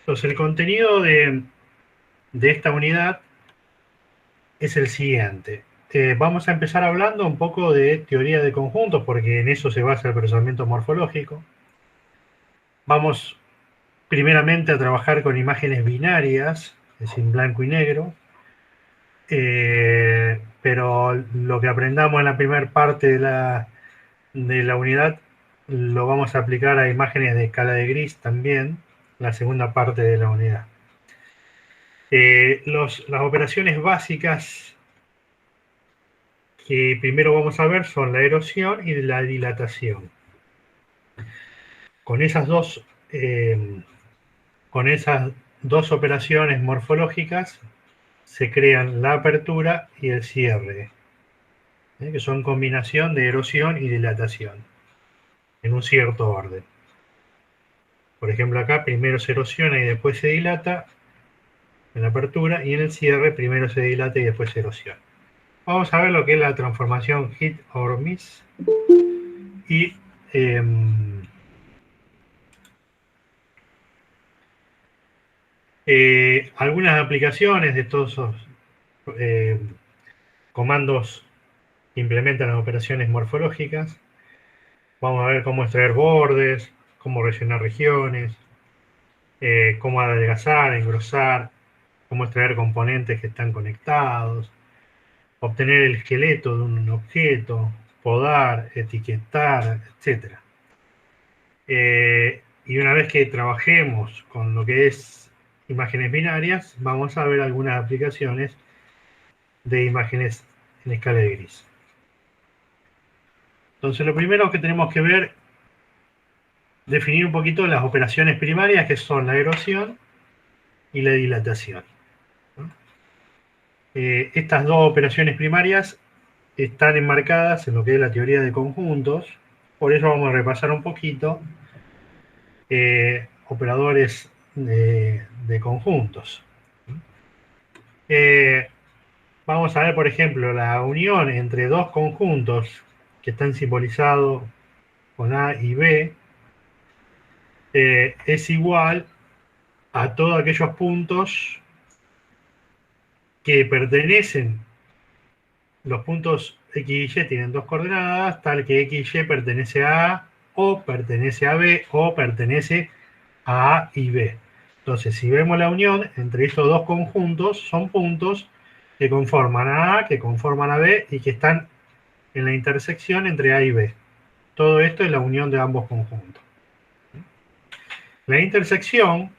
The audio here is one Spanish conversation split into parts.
Entonces, el contenido de esta unidad es el siguiente. Vamos a empezar hablando un poco de teoría de conjuntos, porque en eso se basa el procesamiento morfológico. Vamos primeramente a trabajar con imágenes binarias, es decir, blanco y negro. Pero lo que aprendamos en la primera parte de la unidad lo vamos a aplicar a imágenes de escala de gris también, la segunda parte de la unidad. Las operaciones básicas que primero vamos a ver son la erosión y la dilatación. Con esas dos operaciones morfológicas se crean la apertura y el cierre, que son combinación de erosión y dilatación, en un cierto orden. Por ejemplo, acá primero se erosiona y después se dilata en la apertura, y en el cierre primero se dilata y después se erosiona. Vamos a ver lo que es la transformación hit or miss y algunas aplicaciones de todos esos comandos que implementan las operaciones morfológicas. Vamos a ver cómo extraer bordes, cómo rellenar regiones, cómo adelgazar, engrosar, cómo extraer componentes que están conectados, obtener el esqueleto de un objeto, podar, etiquetar, etc. Y una vez que trabajemos con lo que es imágenes binarias, vamos a ver algunas aplicaciones de imágenes en escala de gris. Entonces, lo primero que tenemos que ver, definir un poquito las operaciones primarias, que son la erosión y la dilatación. Estas dos operaciones primarias están enmarcadas en lo que es la teoría de conjuntos, por eso vamos a repasar un poquito operadores de conjuntos. Vamos a ver, por ejemplo, la unión entre dos conjuntos que están simbolizados con A y B es igual a todos aquellos puntos que pertenecen. Los puntos X y Y tienen dos coordenadas, tal que X y Y pertenece a A, o pertenece a B, o pertenece a A y B. Entonces, si vemos la unión entre estos dos conjuntos, son puntos que conforman a A, que conforman a B y que están en la intersección entre A y B. Todo esto es la unión de ambos conjuntos. La intersección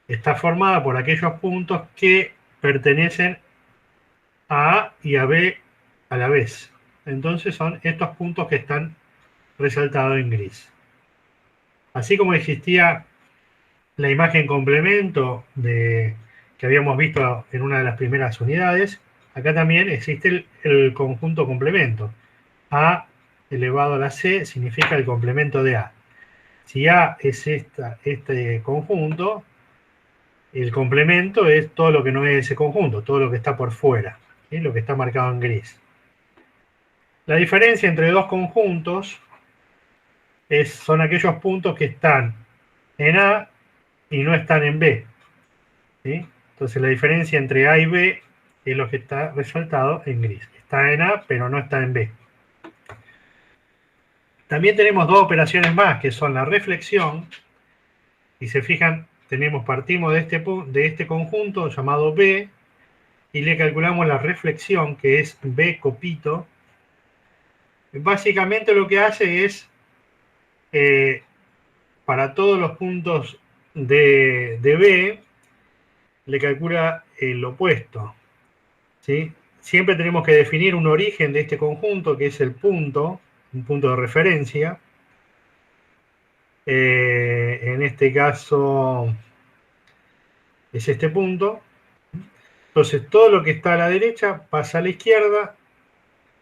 está formada por aquellos puntos que pertenecen a A y a B a la vez. Entonces son estos puntos que están resaltados en gris. Así como existía la imagen complemento que habíamos visto en una de las primeras unidades, acá también existe el conjunto complemento. A elevado a la C significa el complemento de A. Si A es este conjunto, el complemento es todo lo que no es ese conjunto, todo lo que está por fuera, ¿sí? Lo que está marcado en gris. La diferencia entre dos conjuntos son aquellos puntos que están en A y no están en B, ¿sí? Entonces la diferencia entre A y B es lo que está resaltado en gris. Está en A, pero no está en B. También tenemos dos operaciones más, que son la reflexión. Si se fijan, partimos de este conjunto llamado B, y le calculamos la reflexión, que es B copito. Básicamente lo que hace es, para todos los puntos de B, le calcula el opuesto, ¿sí? Siempre tenemos que definir un origen de este conjunto, que es el punto, un punto de referencia. En este caso es este punto. Entonces todo lo que está a la derecha pasa a la izquierda,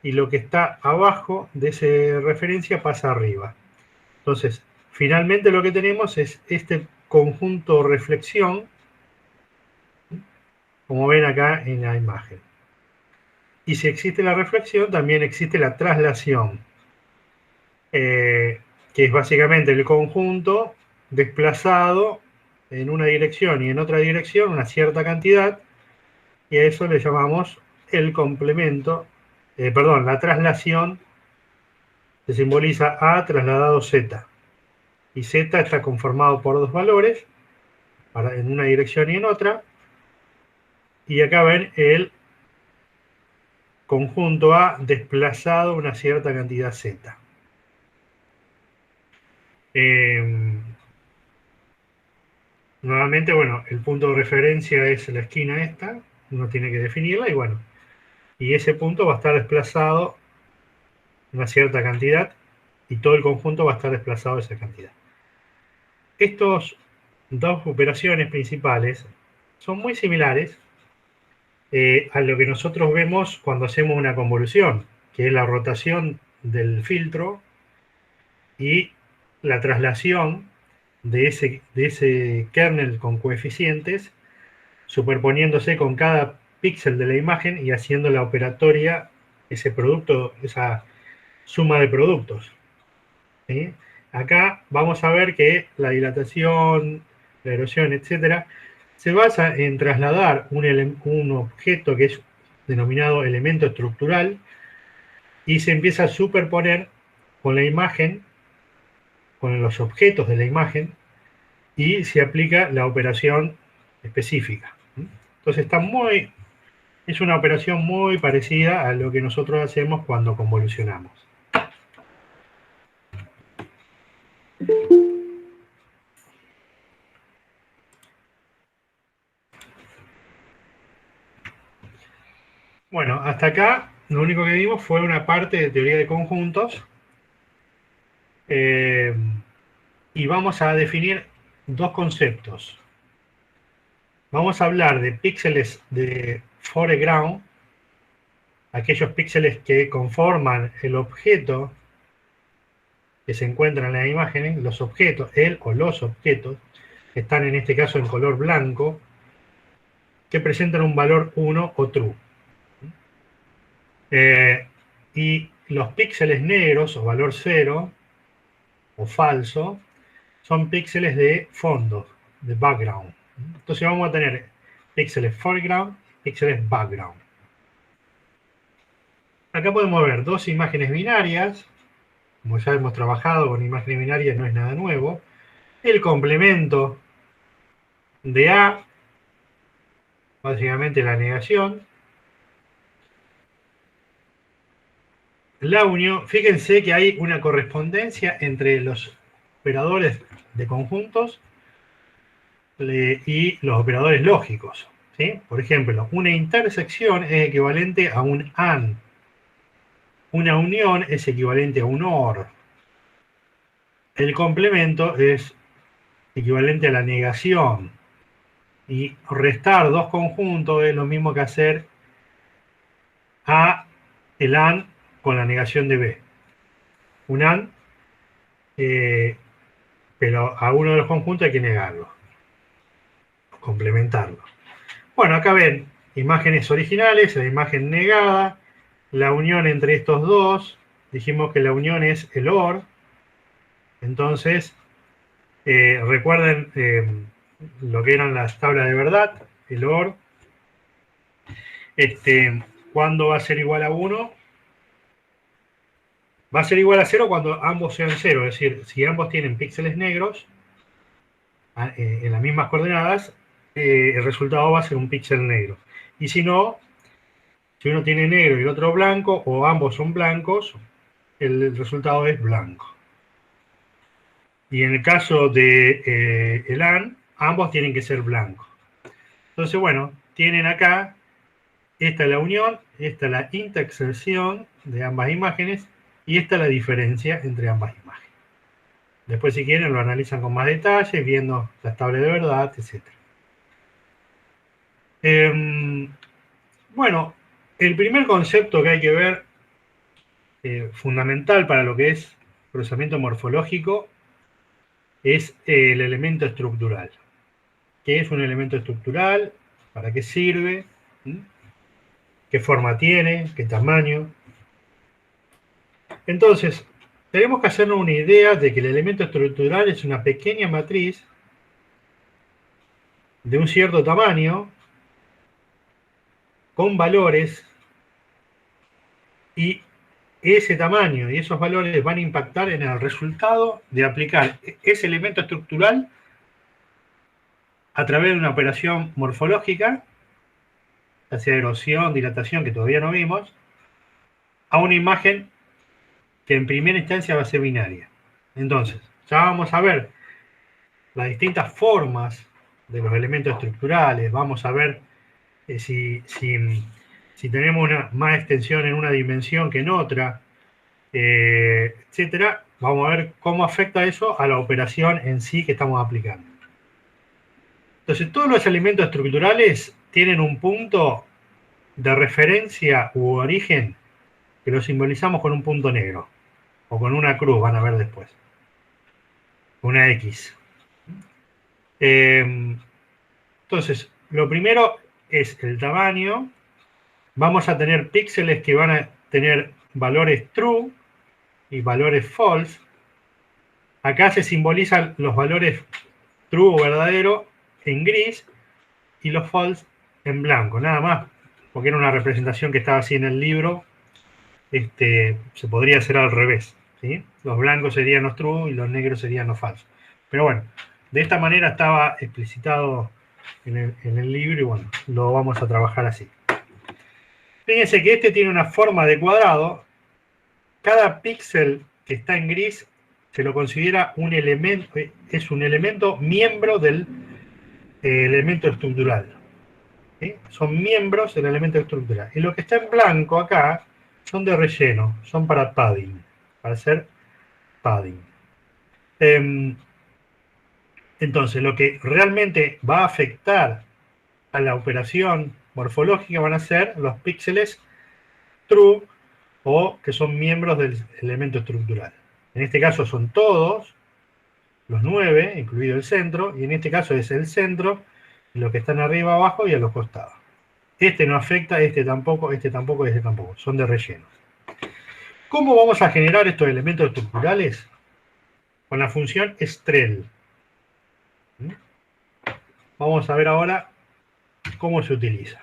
y lo que está abajo de esa referencia pasa arriba. Entonces, finalmente lo que tenemos es este conjunto reflexión, como ven acá en la imagen. Y si existe la reflexión, también existe la traslación, que es básicamente el conjunto desplazado en una dirección y en otra dirección una cierta cantidad, y a eso le llamamos el complemento, la traslación se simboliza A trasladado Z, y Z está conformado por dos valores, en una dirección y en otra, y acá ven el conjunto A desplazado una cierta cantidad Z. Nuevamente, bueno, el punto de referencia es la esquina esta, uno tiene que definirla y bueno, y ese punto va a estar desplazado una cierta cantidad y todo el conjunto va a estar desplazado esa cantidad. Estas dos operaciones principales son muy similares a lo que nosotros vemos cuando hacemos una convolución, que es la rotación del filtro y la traslación de ese kernel con coeficientes superponiéndose con cada píxel de la imagen y haciendo la operatoria, ese producto, esa suma de productos. ¿Sí? Acá vamos a ver que la dilatación, la erosión, etcétera, se basa en trasladar un objeto que es denominado elemento estructural y se empieza a superponer con la imagen, con los objetos de la imagen, y se aplica la operación específica. Entonces es una operación muy parecida a lo que nosotros hacemos cuando convolucionamos. Bueno, hasta acá lo único que vimos fue una parte de teoría de conjuntos y vamos a definir dos conceptos. Vamos a hablar de píxeles de foreground, aquellos píxeles que conforman el objeto que se encuentra en las imágenes, los objetos, el o los objetos, que están en este caso en color blanco, que presentan un valor 1 o true. Y los píxeles negros o valor 0 o falso son píxeles de fondo, de background. Entonces vamos a tener píxeles foreground, píxeles background. Acá podemos ver dos imágenes binarias, como ya hemos trabajado con imágenes binarias, no es nada nuevo. El complemento de A, básicamente la negación. La unión, fíjense que hay una correspondencia entre los operadores de conjuntos y los operadores lógicos. ¿Sí? Por ejemplo, una intersección es equivalente a un AND. Una unión es equivalente a un OR. El complemento es equivalente a la negación. Y restar dos conjuntos es lo mismo que hacer a el AND con la negación de B. Un AND, pero a uno de los conjuntos hay que negarlo, complementarlo. Bueno, acá ven imágenes originales, la imagen negada, la unión entre estos dos. Dijimos que la unión es el OR. Entonces, recuerden lo que eran las tablas de verdad, el OR. ¿Cuándo va a ser igual a 1? Va a ser igual a 0 cuando ambos sean 0. Es decir, si ambos tienen píxeles negros en las mismas coordenadas, el resultado va a ser un píxel negro. Y si no, si uno tiene negro y el otro blanco, o ambos son blancos, el resultado es blanco. Y en el caso de el AND, ambos tienen que ser blancos. Entonces, bueno, tienen acá, esta es la unión, esta es la intersección de ambas imágenes, y esta es la diferencia entre ambas imágenes. Después, si quieren, lo analizan con más detalle, viendo las tablas de verdad, etc. Bueno, el primer concepto que hay que ver, fundamental para lo que es procesamiento morfológico, es el elemento estructural. ¿Qué es un elemento estructural? ¿Para qué sirve? ¿Qué forma tiene? ¿Qué tamaño? Entonces, tenemos que hacernos una idea de que el elemento estructural es una pequeña matriz de un cierto tamaño, con valores, y ese tamaño y esos valores van a impactar en el resultado de aplicar ese elemento estructural a través de una operación morfológica, ya sea erosión, dilatación, que todavía no vimos, a una imagen que en primera instancia va a ser binaria. Entonces, ya vamos a ver las distintas formas de los elementos estructurales, vamos a ver si tenemos más extensión en una dimensión que en otra, etcétera. Vamos a ver cómo afecta eso a la operación en sí que estamos aplicando. Entonces, todos los elementos estructurales tienen un punto de referencia u origen que lo simbolizamos con un punto negro o con una cruz, van a ver después, una X. Entonces, lo primero es el tamaño. Vamos a tener píxeles que van a tener valores true y valores false. Acá se simbolizan los valores true o verdadero en gris y los false en blanco, nada más, porque era una representación que estaba así en el libro. Se podría hacer al revés, ¿sí? Los blancos serían los true y los negros serían los falsos. Pero bueno, de esta manera estaba explicitado en el libro y bueno, lo vamos a trabajar así. Fíjense que este tiene una forma de cuadrado. Cada píxel que está en gris se lo considera un elemento, es un elemento miembro del elemento estructural. ¿Sí? Son miembros del elemento estructural. Y lo que está en blanco acá son de relleno, son para padding, para hacer padding. Entonces, lo que realmente va a afectar a la operación morfológica van a ser los píxeles true o que son miembros del elemento estructural. En este caso son todos los 9, incluido el centro, y en este caso es el centro, lo que están arriba, abajo y a los costados. Este no afecta, este tampoco, este tampoco, este tampoco. Son de relleno. ¿Cómo vamos a generar estos elementos estructurales? Con la función strel. Vamos a ver ahora cómo se utiliza.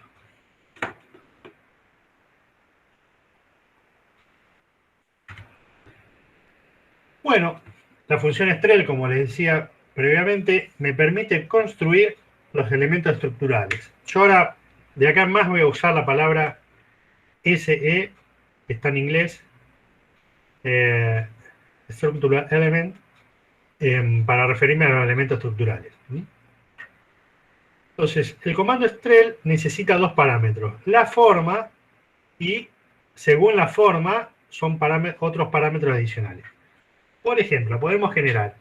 Bueno, la función strel, como les decía previamente, me permite construir los elementos estructurales. Yo ahora, de acá en más, voy a usar la palabra SE, que está en inglés, Structural Element, para referirme a los elementos estructurales. Entonces, el comando strel necesita dos parámetros, la forma y, según la forma, son otros parámetros adicionales. Por ejemplo, podemos generar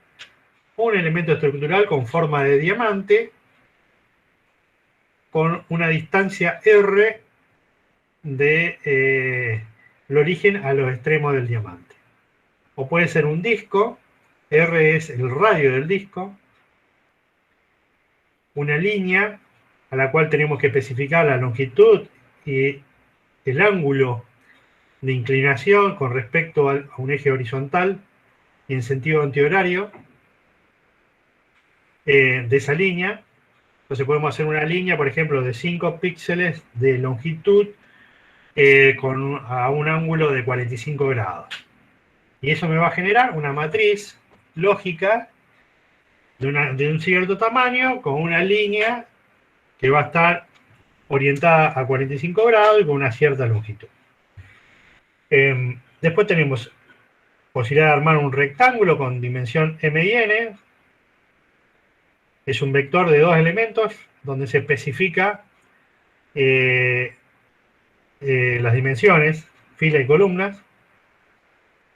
un elemento estructural con forma de diamante con una distancia R de el origen a los extremos del diamante. O puede ser un disco, R es el radio del disco, una línea a la cual tenemos que especificar la longitud y el ángulo de inclinación con respecto a un eje horizontal y en sentido antihorario de esa línea. Entonces podemos hacer una línea, por ejemplo, de 5 píxeles de longitud a un ángulo de 45 grados. Y eso me va a generar una matriz lógica de un cierto tamaño con una línea que va a estar orientada a 45 grados y con una cierta longitud. Después tenemos posibilidad de armar un rectángulo con dimensión m y n. Es un vector de dos elementos donde se especifica las dimensiones, fila y columnas.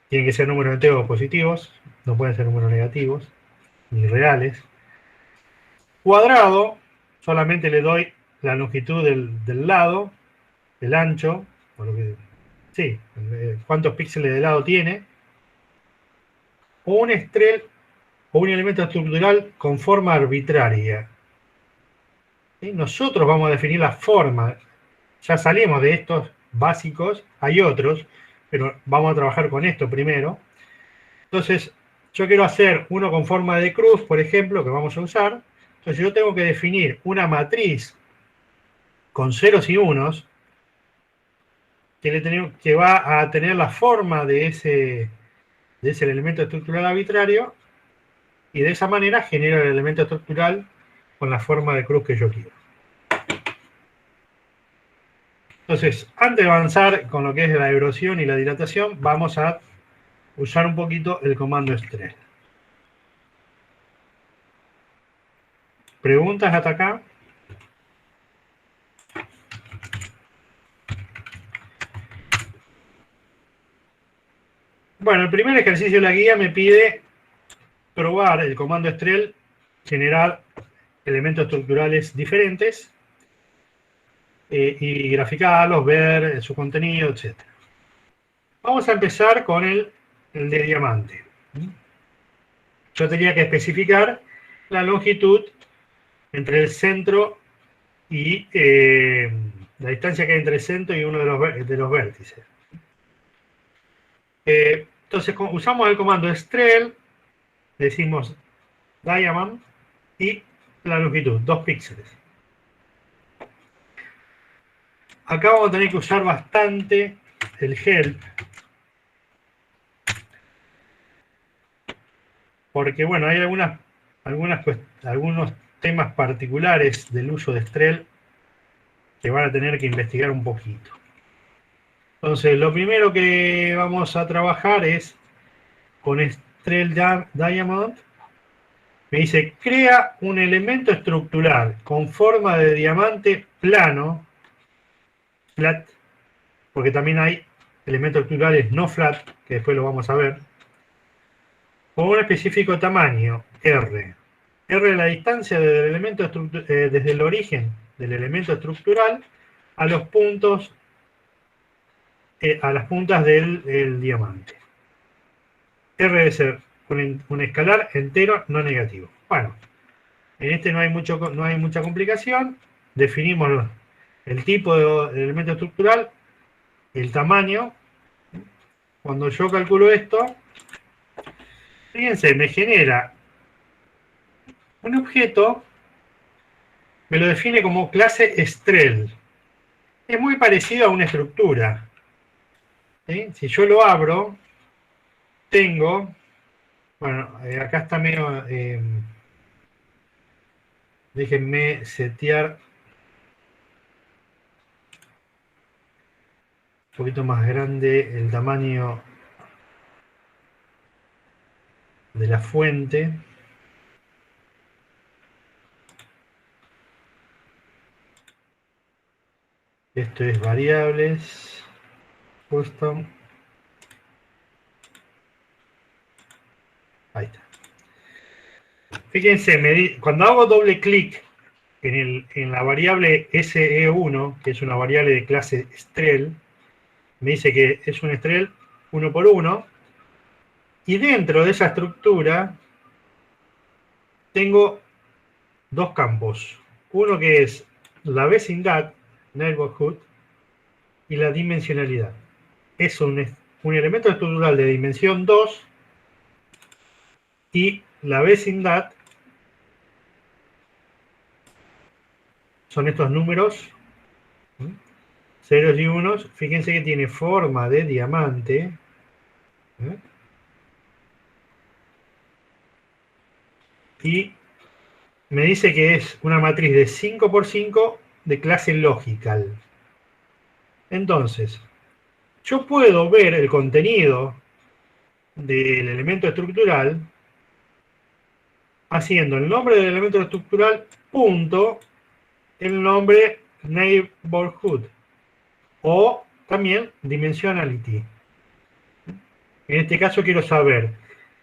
Tienen que ser números enteros positivos, no pueden ser números negativos ni reales. Cuadrado, solamente le doy la longitud del lado, el ancho, sí, cuántos píxeles de lado tiene, o un strel o un elemento estructural con forma arbitraria. ¿Sí? Nosotros vamos a definir la forma. Ya salimos de estos básicos, hay otros, pero vamos a trabajar con esto primero. Entonces, yo quiero hacer uno con forma de cruz, por ejemplo, que vamos a usar. Entonces, yo tengo que definir una matriz con ceros y unos que va a tener la forma de ese elemento estructural arbitrario, y de esa manera genero el elemento estructural con la forma de cruz que yo quiero. Entonces, antes de avanzar con lo que es la erosión y la dilatación, vamos a usar un poquito el comando stress. ¿Preguntas hasta acá? Bueno, el primer ejercicio de la guía me pide probar el comando strel, generar elementos estructurales diferentes y graficarlos, ver su contenido, etc. Vamos a empezar con el de diamante. Yo tenía que especificar la longitud entre el centro y la distancia que hay entre el centro y uno de los vértices. Entonces usamos el comando strel, decimos diamond y la longitud, 2 píxeles. Acá vamos a tener que usar bastante el help, porque bueno, hay algunos temas particulares del uso de strel que van a tener que investigar un poquito. Entonces, lo primero que vamos a trabajar es con strel diamond. Me dice, crea un elemento estructural con forma de diamante plano, flat, porque también hay elementos estructurales no flat, que después lo vamos a ver, con un específico tamaño, R. R es la distancia del elemento desde el origen del elemento estructural a los puntos, a las puntas del diamante. R debe ser un escalar entero no negativo. Bueno, en este no hay mucha complicación. Definimos el tipo de elemento estructural, el tamaño. Cuando yo calculo esto, fíjense, me genera un objeto, me lo define como clase strel. Es muy parecido a una estructura. ¿Sí? Si yo lo abro, tengo, bueno, acá está medio, déjenme setear un poquito más grande el tamaño de la fuente. Esto es variables, custom. Ahí está. Fíjense, cuando hago doble clic en la variable SE1, que es una variable de clase strel, me dice que es un strel 1 por 1, y dentro de esa estructura tengo dos campos. Uno que es la vecindad, neighborhood, y la dimensionalidad. Es un elemento estructural de dimensión 2, y la vecindad son estos números, ceros y unos. Fíjense que tiene forma de diamante. Y me dice que es una matriz de 5 por 5 de clase logical. Entonces, yo puedo ver el contenido del elemento estructural haciendo el nombre del elemento estructural punto el nombre neighborhood o también dimensionality. En este caso quiero saber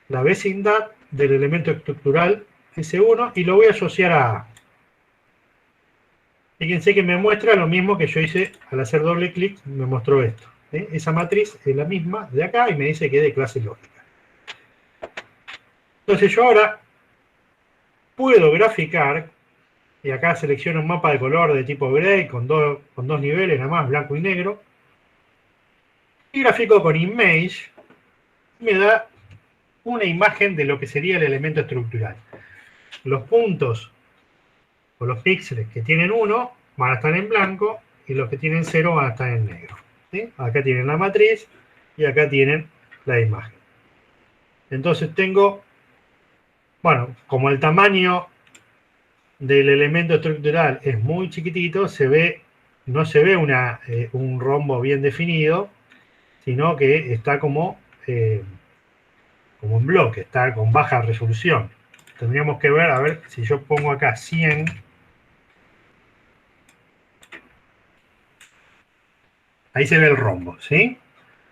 la vecindad del elemento estructural S1 y lo voy a asociar a A. Fíjense que me muestra lo mismo que yo hice al hacer doble clic, me mostró esto. Esa matriz es la misma de acá y me dice que es de clase lógica. Entonces yo ahora puedo graficar, y acá selecciono un mapa de color de tipo gray con dos niveles nada más, blanco y negro, y grafico con image, me da una imagen de lo que sería el elemento estructural. Los puntos o los píxeles que tienen 1 van a estar en blanco y los que tienen 0 van a estar en negro. ¿Sí? Acá tienen la matriz y acá tienen la imagen. Entonces tengo, bueno, como el tamaño del elemento estructural es muy chiquitito, no se ve un rombo bien definido, sino que está como en bloque, está con baja resolución. Tendríamos que ver, a ver, si yo pongo acá 100, ahí se ve el rombo, ¿sí?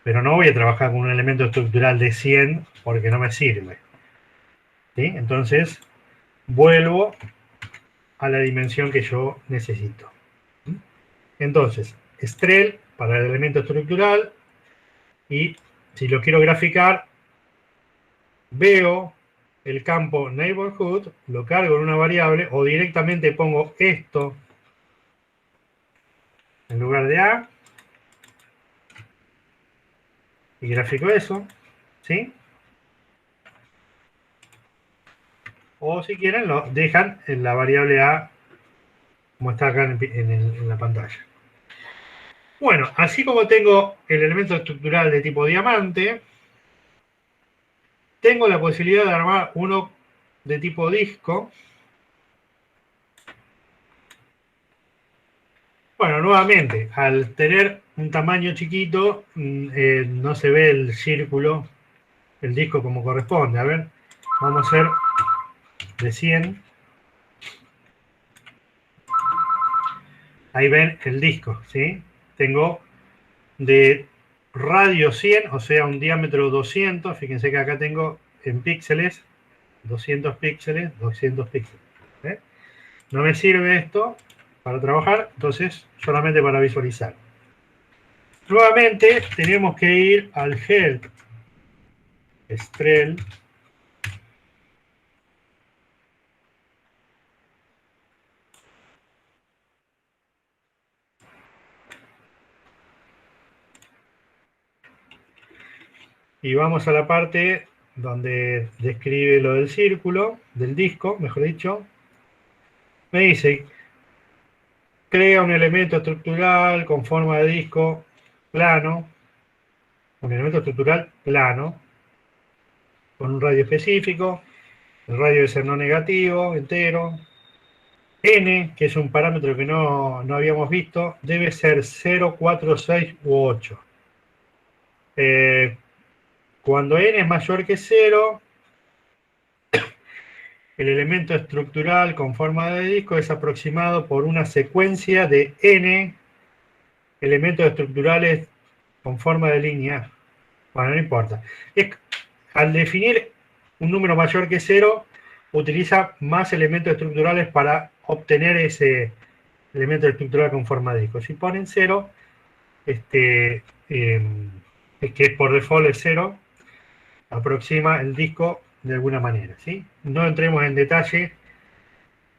Pero no voy a trabajar con un elemento estructural de 100 porque no me sirve. ¿Sí? Entonces, vuelvo a la dimensión que yo necesito. Entonces, Strel para el elemento estructural, y si lo quiero graficar, veo el campo neighborhood, lo cargo en una variable o directamente pongo esto en lugar de A y grafico eso, ¿sí? O si quieren lo dejan en la variable A como está acá en la pantalla. Bueno, así como tengo el elemento estructural de tipo diamante, tengo la posibilidad de armar uno de tipo disco. Bueno, nuevamente, al tener un tamaño chiquito, no se ve el círculo, el disco como corresponde. A ver, vamos a hacer de 100. Ahí ven el disco, ¿sí? Tengo de radio 100, o sea, un diámetro 200. Fíjense que acá tengo en píxeles 200 píxeles, 200 píxeles. ¿Eh? No me sirve esto para trabajar, entonces solamente para visualizar. Nuevamente tenemos que ir al help Strel y vamos a la parte donde describe lo del círculo, del disco, mejor dicho. Me dice, crea un elemento estructural con forma de disco plano, un elemento estructural plano, con un radio específico, el radio debe ser no negativo, entero. N, que es un parámetro que no habíamos visto, debe ser 0, 4, 6 u 8. Cuando n es mayor que 0, el elemento estructural con forma de disco es aproximado por una secuencia de n elementos estructurales con forma de línea. Bueno, no importa. Al definir un número mayor que 0, utiliza más elementos estructurales para obtener ese elemento estructural con forma de disco. Si ponen 0, que por default es 0, aproxima el disco de alguna manera, ¿sí? No entremos en detalle,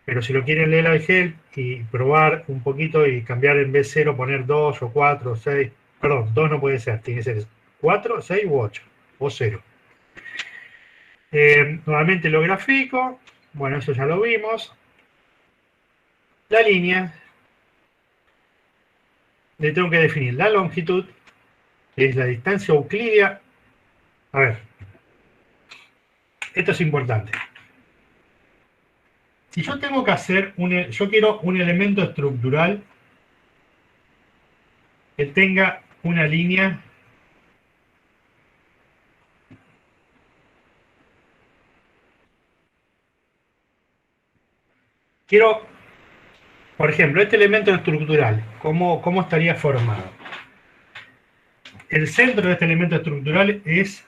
pero si lo quieren leer al help y probar un poquito y cambiar en vez de 0, poner 2 o 4 o 6, perdón, 2 no puede ser, tiene que ser 4, 6 u 8, o 0. Nuevamente lo grafico, bueno, eso ya lo vimos. La línea, le tengo que definir la longitud, que es la distancia euclídea. A ver, esto es importante. Si yo tengo que hacer, yo quiero un elemento estructural que tenga una línea quiero, por ejemplo, este elemento estructural, ¿cómo estaría formado? El centro de este elemento estructural es,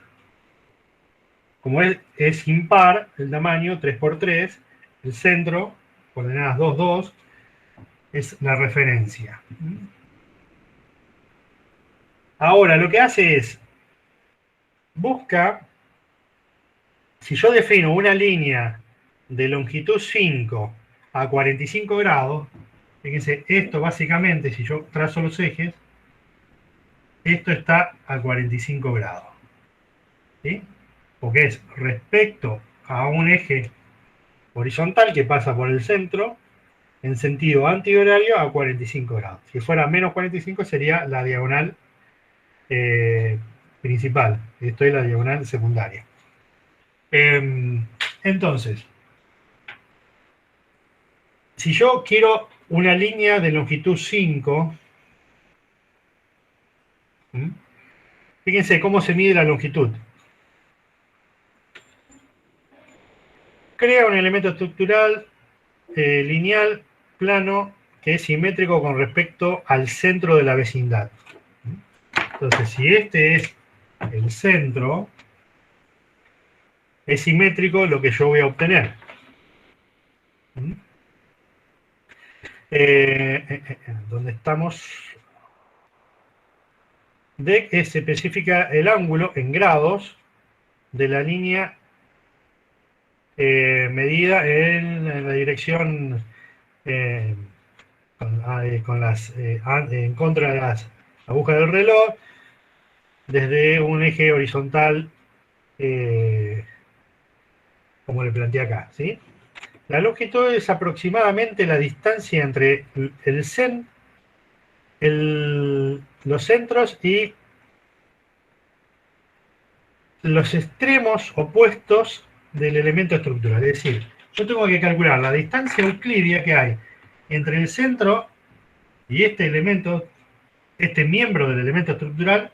como es impar, el tamaño 3 por 3, el centro, coordenadas 2, 2, es la referencia. Ahora, lo que hace es, busca, si yo defino una línea de longitud 5 a 45 grados, fíjense, esto básicamente, si yo trazo los ejes, esto está a 45 grados. ¿Sí? porque es respecto a un eje horizontal que pasa por el centro en sentido antihorario a 45 grados. Si fuera menos 45 sería la diagonal principal. Esto es la diagonal secundaria. Entonces, si yo quiero una línea de longitud 5, fíjense cómo se mide la longitud. Crea un elemento estructural lineal, plano, que es simétrico con respecto al centro de la vecindad. Entonces, si este es el centro, es simétrico lo que yo voy a obtener. ¿Dónde estamos? De que se especifica el ángulo en grados de la línea medida en la dirección en contra de las agujas del reloj desde un eje horizontal como le planteé acá, ¿sí? La longitud es aproximadamente la distancia entre los centros y los extremos opuestos del elemento estructural. Es decir, yo tengo que calcular la distancia euclidia que hay entre el centro y este elemento, este miembro del elemento estructural,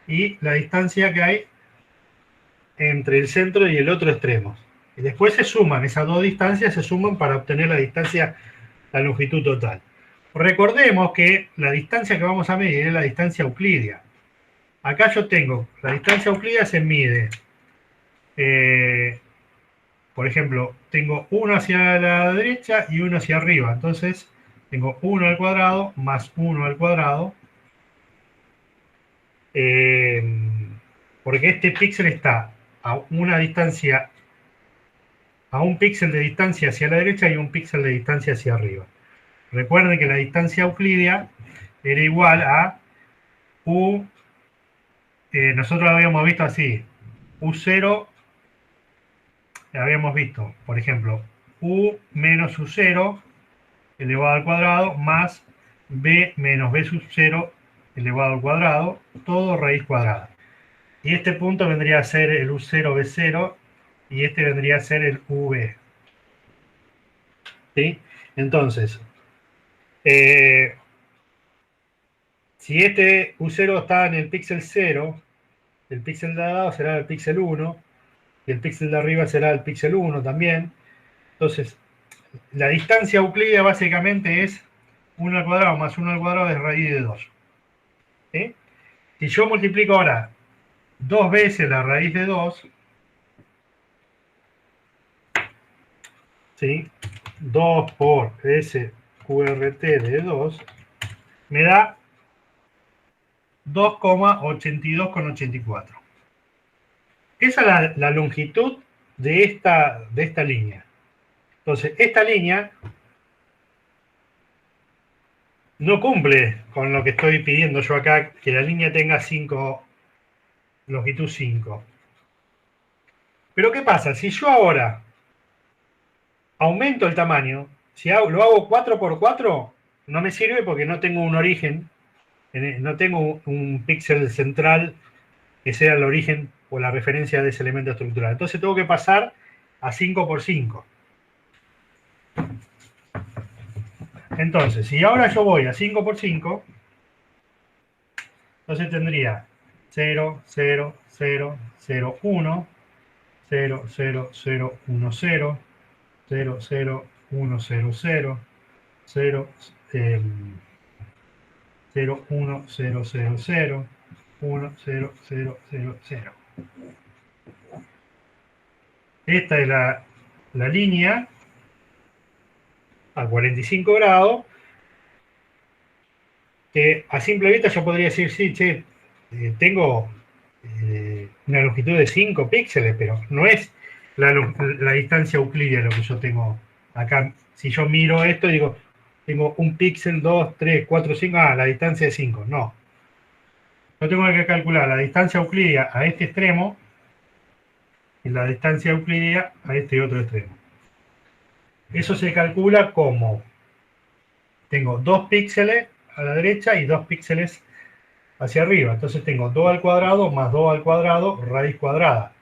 y la distancia que hay entre el centro y el otro extremo. Y después se suman, esas dos distancias se suman para obtener la distancia, la longitud total. Recordemos que la distancia que vamos a medir es la distancia euclidia. Acá yo tengo, la distancia euclidia se mide, por ejemplo, tengo uno hacia la derecha y uno hacia arriba. Entonces, tengo 1 al cuadrado más 1 al cuadrado. Porque este píxel está a una distancia, a un píxel de distancia hacia la derecha y un píxel de distancia hacia arriba. Recuerden que la distancia euclidia era igual a U, nosotros lo habíamos visto así, U0, habíamos visto, por ejemplo, U menos U0 elevado al cuadrado más B menos B sub 0 elevado al cuadrado, todo raíz cuadrada. Y este punto vendría a ser el U0, B0, y este vendría a ser el UV. ¿Sí? Entonces, si este U0 está en el píxel 0, el píxel de al lado será el píxel 1, y el píxel de arriba será el píxel 1 también. Entonces, la distancia euclídea básicamente es 1 al cuadrado más 1 al cuadrado de raíz de 2. ¿Sí? Si yo multiplico ahora 2 veces la raíz de 2, ¿sí? 2 por SQRT de 2, me da 2,82,84. Esa es la longitud de esta línea. Entonces, esta línea no cumple con lo que estoy pidiendo yo acá, que la línea tenga longitud 5. Pero ¿qué pasa? Si yo ahora aumento el tamaño, si lo hago 4 por 4, no me sirve porque no tengo un origen, no tengo un píxel central que sea el origen o la referencia de ese elemento estructural. Entonces tengo que pasar a 5 por 5. Entonces, si ahora yo voy a 5 por 5, entonces tendría 0, 0, 0, 0, 1, 0, 0, 0, 1, 0, 0, 0, 1, 0, 0, 0, 0, 1, 0, 0, 0, 1, 0, 0, 0, 0. Esta es la línea a 45 grados, que a simple vista yo podría decir, sí, che, tengo una longitud de 5 píxeles, pero no es la distancia euclídea lo que yo tengo acá. Si yo miro esto, digo, tengo un píxel, 2, 3, 4, 5, la distancia es 5. No. Yo tengo que calcular la distancia euclídea a este extremo y la distancia euclídea a este otro extremo. Eso se calcula como tengo 2 píxeles a la derecha y 2 píxeles hacia arriba. Entonces tengo 2 al cuadrado más 2 al cuadrado raíz cuadrada.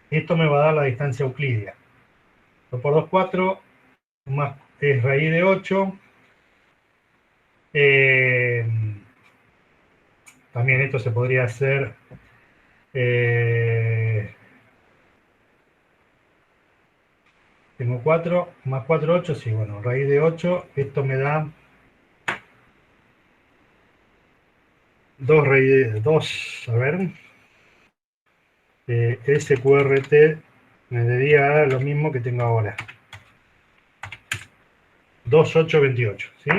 Esto me va a dar la distancia euclídea. 2 por 2, 4, más es raíz de 8. También esto se podría hacer tengo 4 más 4, 8, sí, bueno, raíz de 8, esto me da 2 raíz de 2, a ver, SQRT me daría lo mismo que tengo ahora, 2828, ¿sí?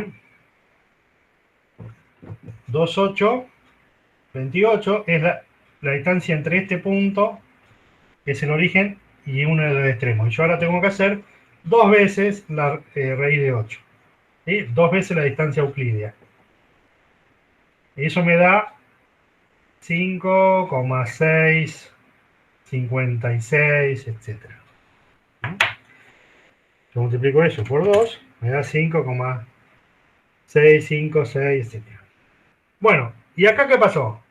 2828 es la distancia entre este punto, que es el origen, y uno de los extremos. Y yo ahora tengo que hacer 2 veces la raíz de 8, ¿sí? 2 veces la distancia euclídea. Y eso me da 5,656, etcétera. Yo multiplico eso por 2, me da 5,656, etcétera. Bueno, ¿y acá qué pasó?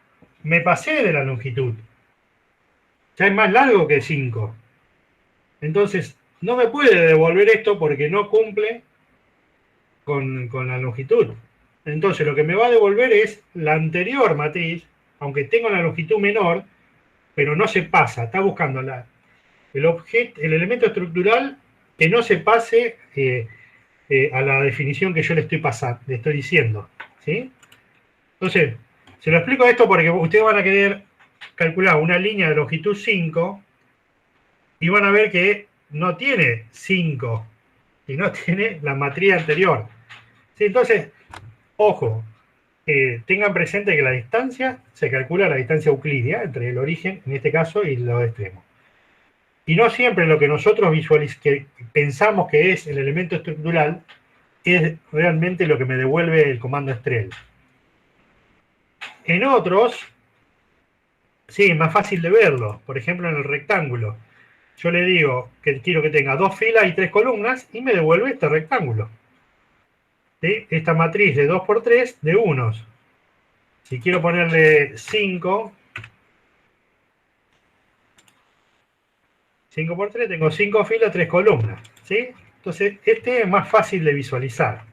Me pasé de la longitud. Ya es más largo que 5. Entonces, no me puede devolver esto porque no cumple con la longitud. Entonces, lo que me va a devolver es la anterior matriz, aunque tenga una longitud menor, pero no se pasa. Está buscando el elemento estructural que no se pase a la definición que yo le estoy diciendo. ¿Sí? Entonces, se lo explico esto porque ustedes van a querer calcular una línea de longitud 5 y van a ver que no tiene 5 y no tiene la matriz anterior. ¿Sí? Entonces, ojo, tengan presente que la distancia se calcula la distancia euclídea entre el origen, en este caso, y los extremos. Y no siempre lo que nosotros pensamos que es el elemento estructural es realmente lo que me devuelve el comando Strel. En otros, sí, es más fácil de verlo. Por ejemplo, en el rectángulo. Yo le digo que quiero que tenga 2 filas y 3 columnas y me devuelve este rectángulo. ¿Sí? Esta matriz de 2 por 3 de unos. Si quiero ponerle 5 por 3, tengo 5 filas, 3 columnas. ¿Sí? Entonces, este es más fácil de visualizar.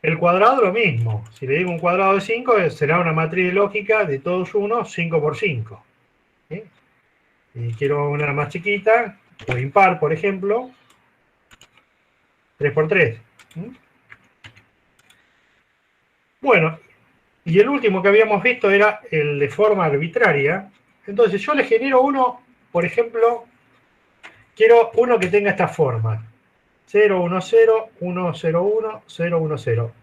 El cuadrado lo mismo. Si le digo un cuadrado de 5, será una matriz lógica de todos unos 5 por 5. ¿Sí? Y quiero una más chiquita, o impar, por ejemplo, 3 por 3. Bueno, y el último que habíamos visto era el de forma arbitraria. Entonces yo le genero uno, por ejemplo, quiero uno que tenga esta forma. 0, 1, 0, 1, 0, 1, 0, 1, 0.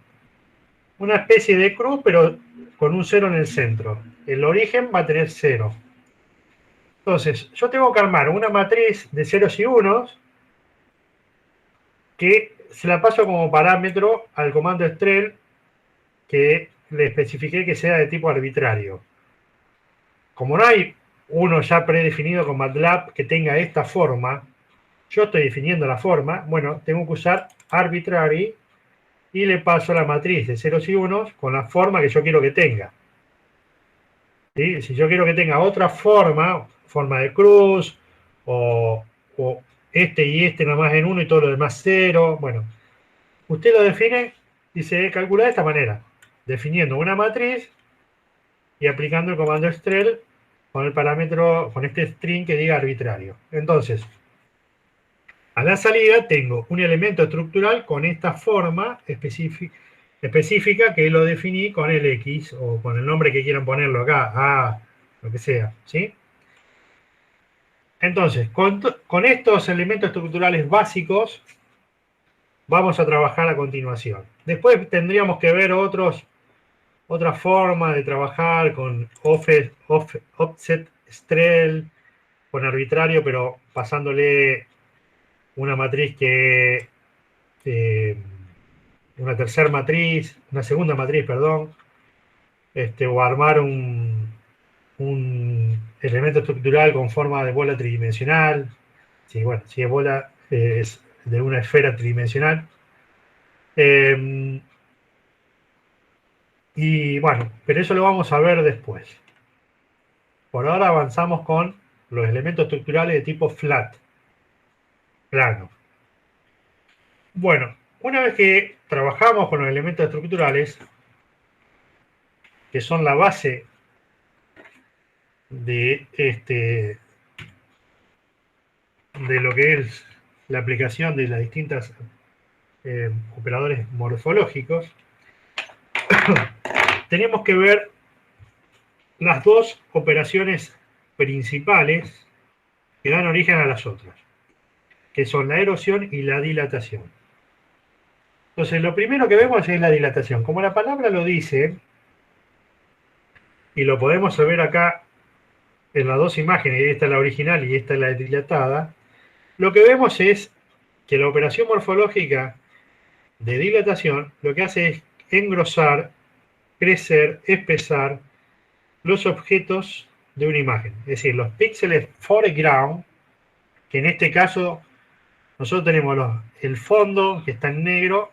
Una especie de cruz, pero con un 0 en el centro. El origen va a tener 0. Entonces, yo tengo que armar una matriz de ceros y unos que se la paso como parámetro al comando Strel que le especifiqué que sea de tipo arbitrario. Como no hay uno ya predefinido con MATLAB que tenga esta forma, yo estoy definiendo la forma, bueno, tengo que usar arbitrary y le paso la matriz de ceros y unos con la forma que yo quiero que tenga. ¿Sí? Si yo quiero que tenga otra forma, forma de cruz, o este y este nomás en uno y todo lo demás cero, bueno, usted lo define y se calcula de esta manera, definiendo una matriz y aplicando el comando Strel con el parámetro, con este string que diga arbitrario. Entonces, a la salida tengo un elemento estructural con esta forma específica que lo definí con el X o con el nombre que quieran ponerlo acá, A, lo que sea, ¿sí? Entonces, con estos elementos estructurales básicos vamos a trabajar a continuación. Después tendríamos que ver otra forma de trabajar con offset, Strel, con arbitrario, pero pasándole una matriz que una tercera matriz, una segunda matriz, perdón, o armar un un elemento estructural con forma de bola tridimensional. Sí, bueno, si es bola, es de una esfera tridimensional. Y bueno, pero eso lo vamos a ver después. Por ahora avanzamos con los elementos estructurales de tipo flat, plano. Bueno, una vez que trabajamos con los elementos estructurales, que son la base de, de lo que es la aplicación de las distintas operadores morfológicos, tenemos que ver las dos operaciones principales que dan origen a las otras, que son la erosión y la dilatación. Entonces, lo primero que vemos es la dilatación. Como la palabra lo dice, y lo podemos ver acá en las dos imágenes, y esta es la original y esta es la dilatada, lo que vemos es que la operación morfológica de dilatación lo que hace es engrosar, crecer, espesar los objetos de una imagen. Es decir, los píxeles foreground, que en este caso nosotros tenemos el fondo que está en negro,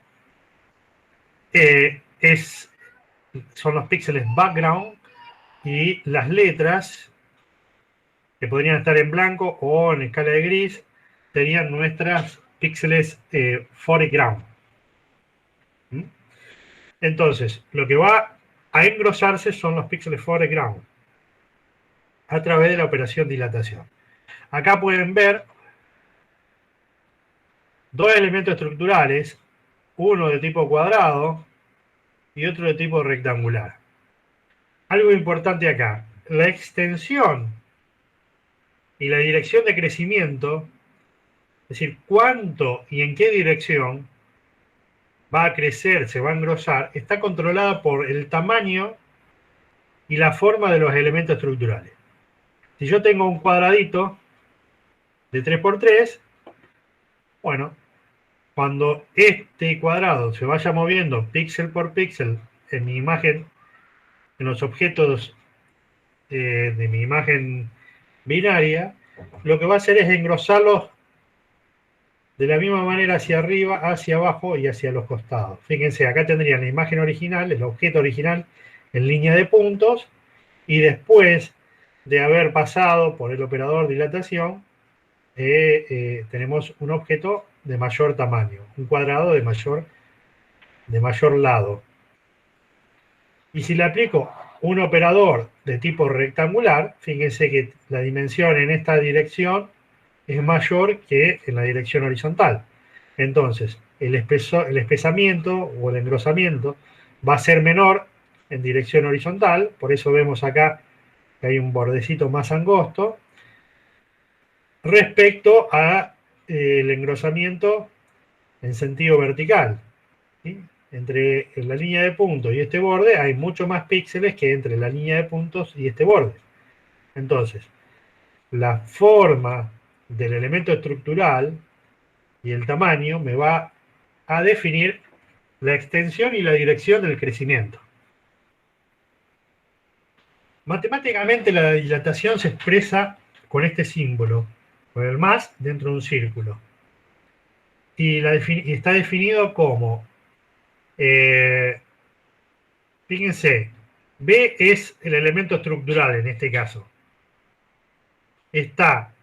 son los píxeles background, y las letras que podrían estar en blanco o en escala de gris serían nuestras píxeles foreground. Entonces, lo que va a engrosarse son los píxeles foreground a través de la operación dilatación. Acá pueden ver dos elementos estructurales, uno de tipo cuadrado y otro de tipo rectangular. Algo importante acá, la extensión y la dirección de crecimiento, es decir, cuánto y en qué dirección va a crecer, se va a engrosar, está controlada por el tamaño y la forma de los elementos estructurales. Si yo tengo un cuadradito de 3×3, bueno, cuando este cuadrado se vaya moviendo píxel por píxel en mi imagen, en los objetos de mi imagen binaria, lo que va a hacer es engrosarlos de la misma manera hacia arriba, hacia abajo y hacia los costados. Fíjense, acá tendrían la imagen original, el objeto original en línea de puntos, y después de haber pasado por el operador dilatación, tenemos un objeto de mayor tamaño, un cuadrado de mayor lado. Y si le aplico un operador de tipo rectangular, fíjense que la dimensión en esta dirección es mayor que en la dirección horizontal. Entonces, el espesamiento o el engrosamiento va a ser menor en dirección horizontal, por eso vemos acá que hay un bordecito más angosto, respecto a el engrosamiento en sentido vertical, ¿sí? Entre la línea de puntos y este borde hay mucho más píxeles que entre la línea de puntos y este borde. Entonces, la forma del elemento estructural y el tamaño me va a definir la extensión y la dirección del crecimiento. Matemáticamente la dilatación se expresa con este símbolo, con el más dentro de un círculo. Y está definido como, fíjense, B es el elemento estructural en este caso. Está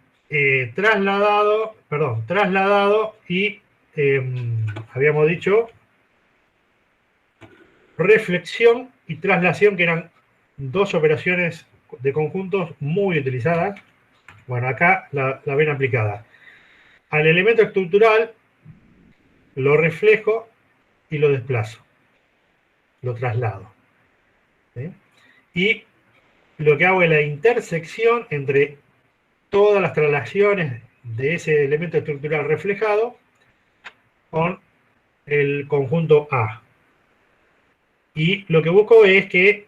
trasladado y, habíamos dicho, reflexión y traslación, que eran dos operaciones de conjuntos muy utilizadas. Bueno, acá la ven aplicada. Al elemento estructural lo reflejo y lo desplazo, lo traslado, ¿sí? Y lo que hago es la intersección entre todas las traslaciones de ese elemento estructural reflejado con el conjunto A. Y lo que busco es que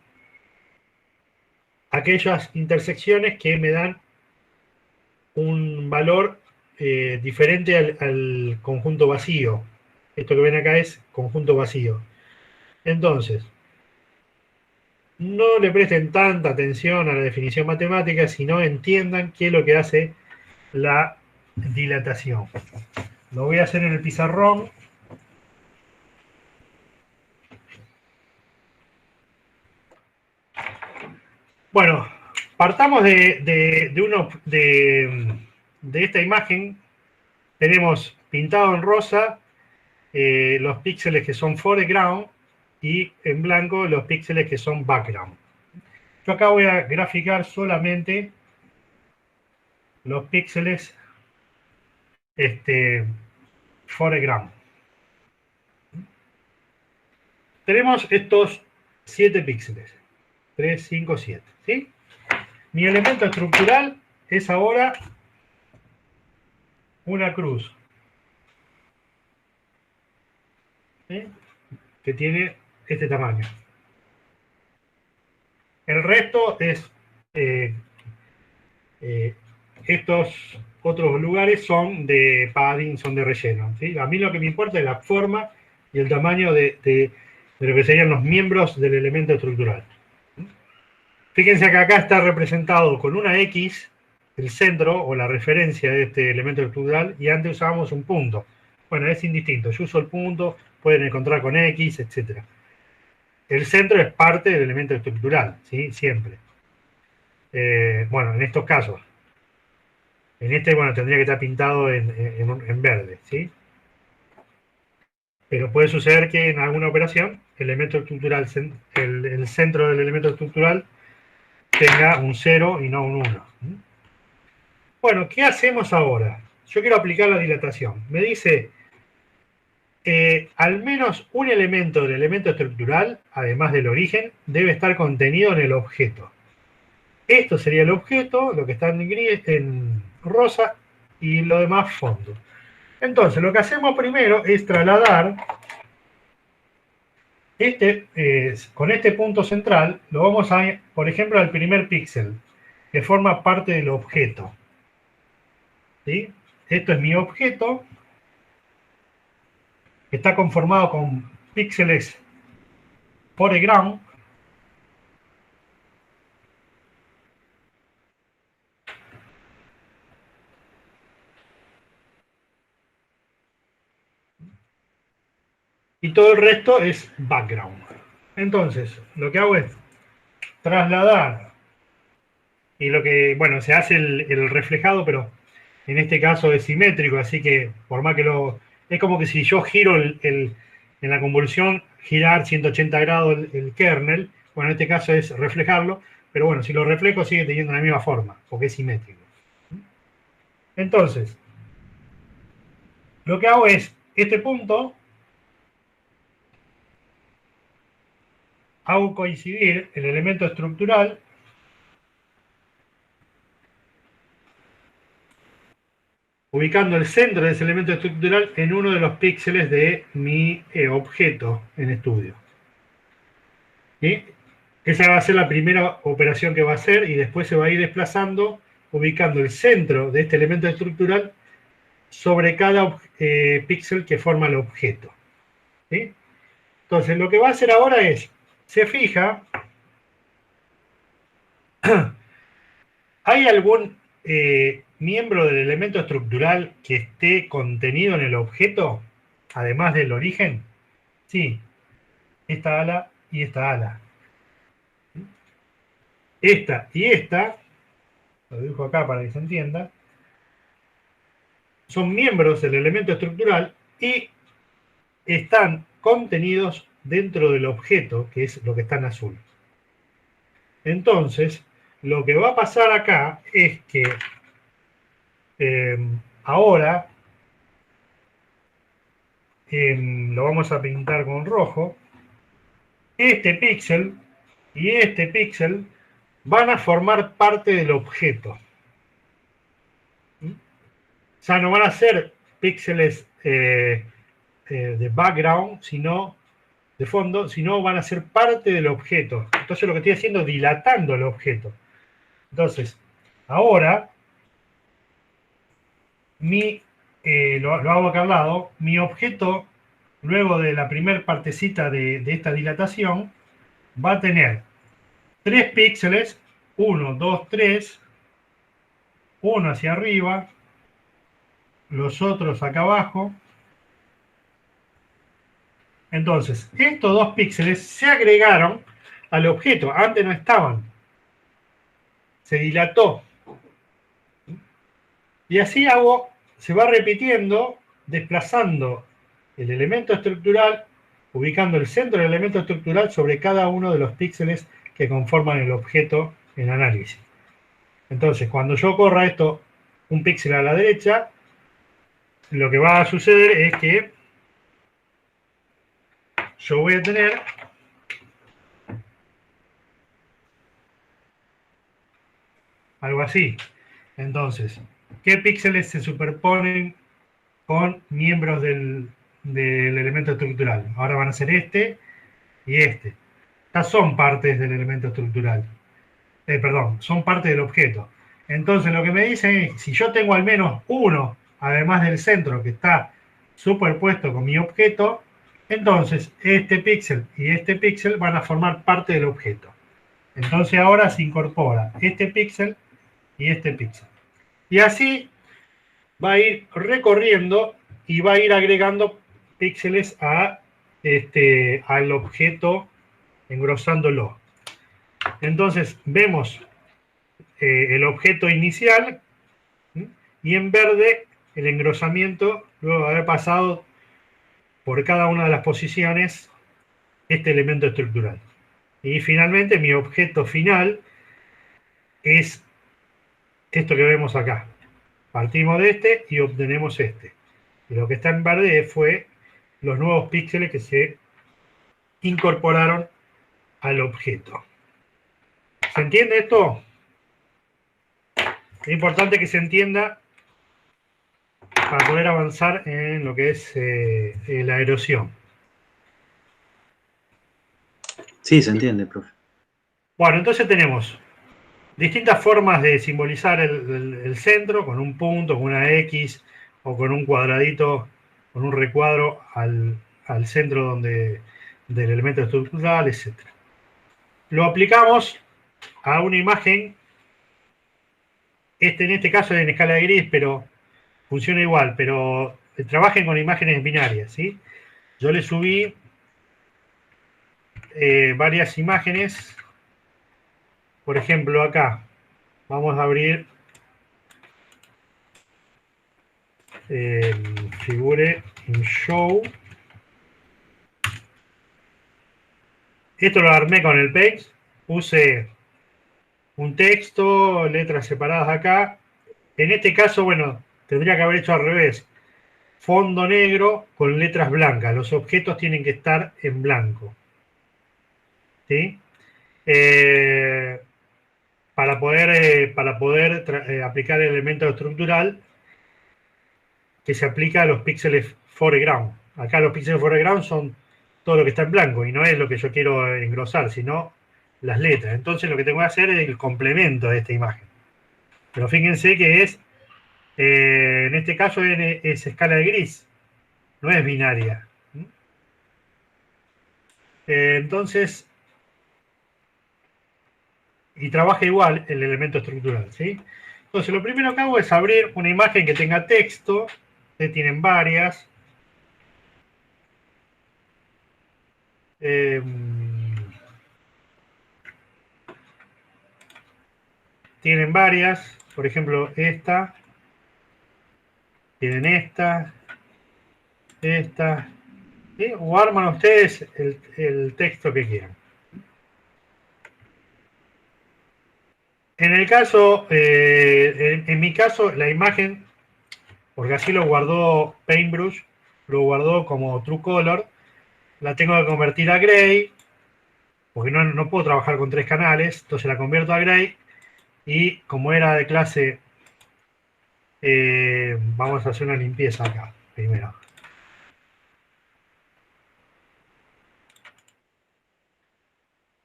aquellas intersecciones que me dan un valor diferente al conjunto vacío. Esto que ven acá es conjunto vacío. Entonces, no le presten tanta atención a la definición matemática, sino entiendan qué es lo que hace la dilatación. Lo voy a hacer en el pizarrón. Bueno, partamos de esta imagen. Tenemos pintado en rosa los píxeles que son foreground y en blanco los píxeles que son background. Yo acá voy a graficar solamente los píxeles foreground. Tenemos estos 7 píxeles. 3, 5, 7. ¿Sí? Mi elemento estructural es ahora una cruz. ¿Sí? Que tiene este tamaño. El resto es estos otros lugares son de padding, son de relleno. ¿Sí? A mí lo que me importa es la forma y el tamaño de lo que serían los miembros del elemento estructural. Fíjense que acá está representado con una X el centro o la referencia de este elemento estructural y antes usábamos un punto. Bueno, es indistinto. Yo uso el punto, pueden encontrar con X, etc. El centro es parte del elemento estructural, ¿sí? Siempre. Bueno, en estos casos. En este, bueno, tendría que estar pintado en verde, ¿sí? Pero puede suceder que en alguna operación el elemento estructural, el centro del elemento estructural tenga un 0 y no un 1. Bueno, ¿qué hacemos ahora? Yo quiero aplicar la dilatación. Me dice, al menos un elemento del elemento estructural, además del origen, debe estar contenido en el objeto. Esto sería el objeto, lo que está en gris, en rosa, y lo demás fondo. Entonces, lo que hacemos primero es trasladar con este punto central, lo vamos a, por ejemplo, al primer píxel, que forma parte del objeto. ¿Sí? Esto es mi objeto, que está conformado con píxeles foreground. Y todo el resto es background. Entonces, lo que hago es trasladar, y lo que, bueno, se hace el reflejado, pero en este caso es simétrico, así que por más que es como que si yo giro en la convolución, girar 180 grados el kernel, bueno, en este caso es reflejarlo, pero bueno, si lo reflejo sigue teniendo la misma forma, porque es simétrico. Entonces, lo que hago es, este punto, hago coincidir el elemento estructural ubicando el centro de ese elemento estructural en uno de los píxeles de mi objeto en estudio. ¿Sí? Esa va a ser la primera operación que va a hacer y después se va a ir desplazando ubicando el centro de este elemento estructural sobre cada píxel que forma el objeto. ¿Sí? Entonces, lo que va a hacer ahora es, se fija, ¿hay algún miembro del elemento estructural que esté contenido en el objeto, además del origen? Sí, esta ala y esta ala. Esta y esta, lo dibujo acá para que se entienda, son miembros del elemento estructural y están contenidos dentro del objeto, que es lo que está en azul. Entonces, lo que va a pasar acá es que ahora lo vamos a pintar con rojo. Este píxel y este píxel van a formar parte del objeto. Ya no van a ser píxeles de background, sino de fondo, sino van a ser parte del objeto. Entonces lo que estoy haciendo es dilatando el objeto. Entonces, ahora, lo hago acá al lado, mi objeto, luego de la primera partecita de esta dilatación, va a tener 3 píxeles, 1, 2, 3, uno hacia arriba, los otros acá abajo. Entonces, estos 2 píxeles se agregaron al objeto, antes no estaban, se dilató. Y así se va repitiendo, desplazando el elemento estructural, ubicando el centro del elemento estructural sobre cada uno de los píxeles que conforman el objeto en análisis. Entonces, cuando yo corra esto un píxel a la derecha, lo que va a suceder es que yo voy a tener algo así. Entonces, ¿qué píxeles se superponen con miembros del elemento estructural? Ahora van a ser este y este. Estas son partes del elemento estructural. Perdón, son parte del objeto. Entonces, lo que me dicen es, si yo tengo al menos uno, además del centro, que está superpuesto con mi objeto, entonces este píxel y este píxel van a formar parte del objeto. Entonces ahora se incorpora este píxel y este píxel. Y así va a ir recorriendo y va a ir agregando píxeles al objeto, engrosándolo. Entonces vemos el objeto inicial, ¿sí? Y en verde el engrosamiento luego de haber pasado por cada una de las posiciones este elemento estructural. Y finalmente mi objeto final es esto que vemos acá. Partimos de este y obtenemos este. Y lo que está en verde fue los nuevos píxeles que se incorporaron al objeto. ¿Se entiende esto? Es importante que se entienda para poder avanzar en lo que es la erosión. Sí, se entiende, profe. Bueno, entonces tenemos distintas formas de simbolizar el centro, con un punto, con una X, o con un cuadradito, con un recuadro al centro del elemento estructural, etc. Lo aplicamos a una imagen, en este caso es en escala de gris, pero funciona igual, pero trabajen con imágenes binarias, ¿sí? Yo le subí varias imágenes, por ejemplo acá, vamos a abrir figure in show. Esto lo armé con el Paint, puse un texto, letras separadas acá. En este caso, bueno, tendría que haber hecho al revés. Fondo negro con letras blancas. Los objetos tienen que estar en blanco. ¿Sí? Para poder aplicar el elemento estructural que se aplica a los píxeles foreground. Acá los píxeles foreground son todo lo que está en blanco y no es lo que yo quiero engrosar, sino las letras. Entonces lo que tengo que hacer es el complemento de esta imagen. Pero fíjense que en este caso es escala de gris, no es binaria. Entonces, y trabaja igual el elemento estructural, ¿sí? Entonces lo primero que hago es abrir una imagen que tenga texto, tienen varias. Tienen varias, por ejemplo esta, tienen esta, ¿sí? O arman ustedes el texto que quieran. En el caso, en mi caso, la imagen, porque así lo guardó Paintbrush, lo guardó como True Color, la tengo que convertir a Gray, porque no puedo trabajar con 3 canales, entonces la convierto a Gray, y como era de clase, vamos a hacer una limpieza acá, primero.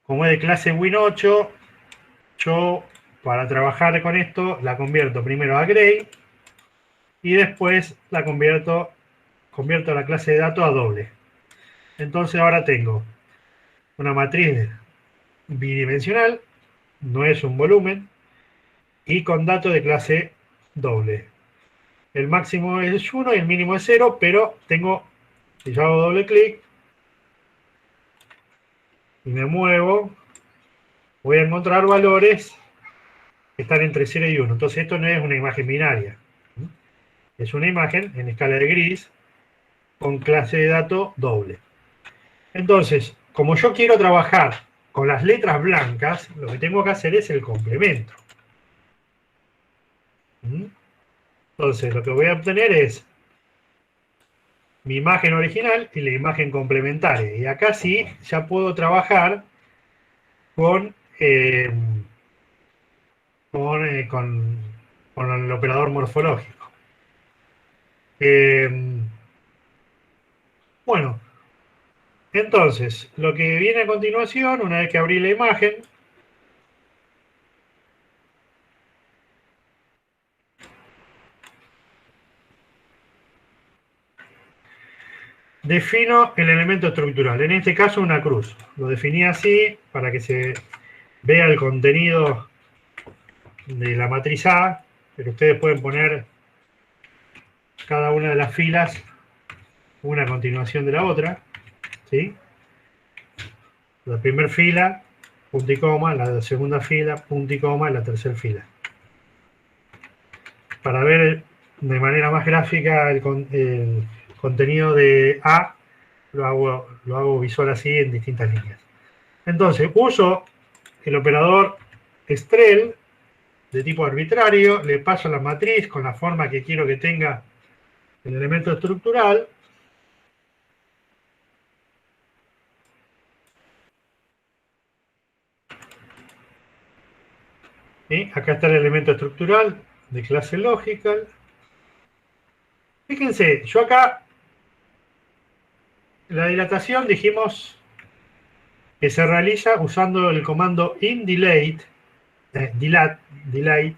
Como es de clase Win 8, yo para trabajar con esto la convierto primero a Gray y después la convierto la clase de datos a doble. Entonces ahora tengo una matriz bidimensional no es un volumen, y con datos de clase doble. El máximo es 1 y el mínimo es 0, pero tengo, si yo hago doble clic y me muevo, voy a encontrar valores que están entre 0 y 1. Entonces esto no es una imagen binaria. Es una imagen en escala de gris con clase de dato doble. Entonces, como yo quiero trabajar con las letras blancas, lo que tengo que hacer es el complemento. Entonces, lo que voy a obtener es mi imagen original y la imagen complementaria. Y acá sí, ya puedo trabajar con, con el operador morfológico. Bueno, entonces, lo que viene a continuación, una vez que abrí la imagen, defino el elemento estructural, en este caso una cruz. Lo definí así para que se vea el contenido de la matriz A, pero ustedes pueden poner cada una de las filas una a continuación de la otra, ¿sí? La primera fila, punto y coma, la segunda fila, punto y coma, la tercera fila. Para ver de manera más gráfica el contenido de A, lo hago visual así en distintas líneas. Entonces, uso el operador Strel de tipo arbitrario, le paso la matriz con la forma que quiero que tenga el elemento estructural. ¿Sí? Acá está el elemento estructural de clase logical. Fíjense, yo acá, la dilatación dijimos que se realiza usando el comando inDelete, delete,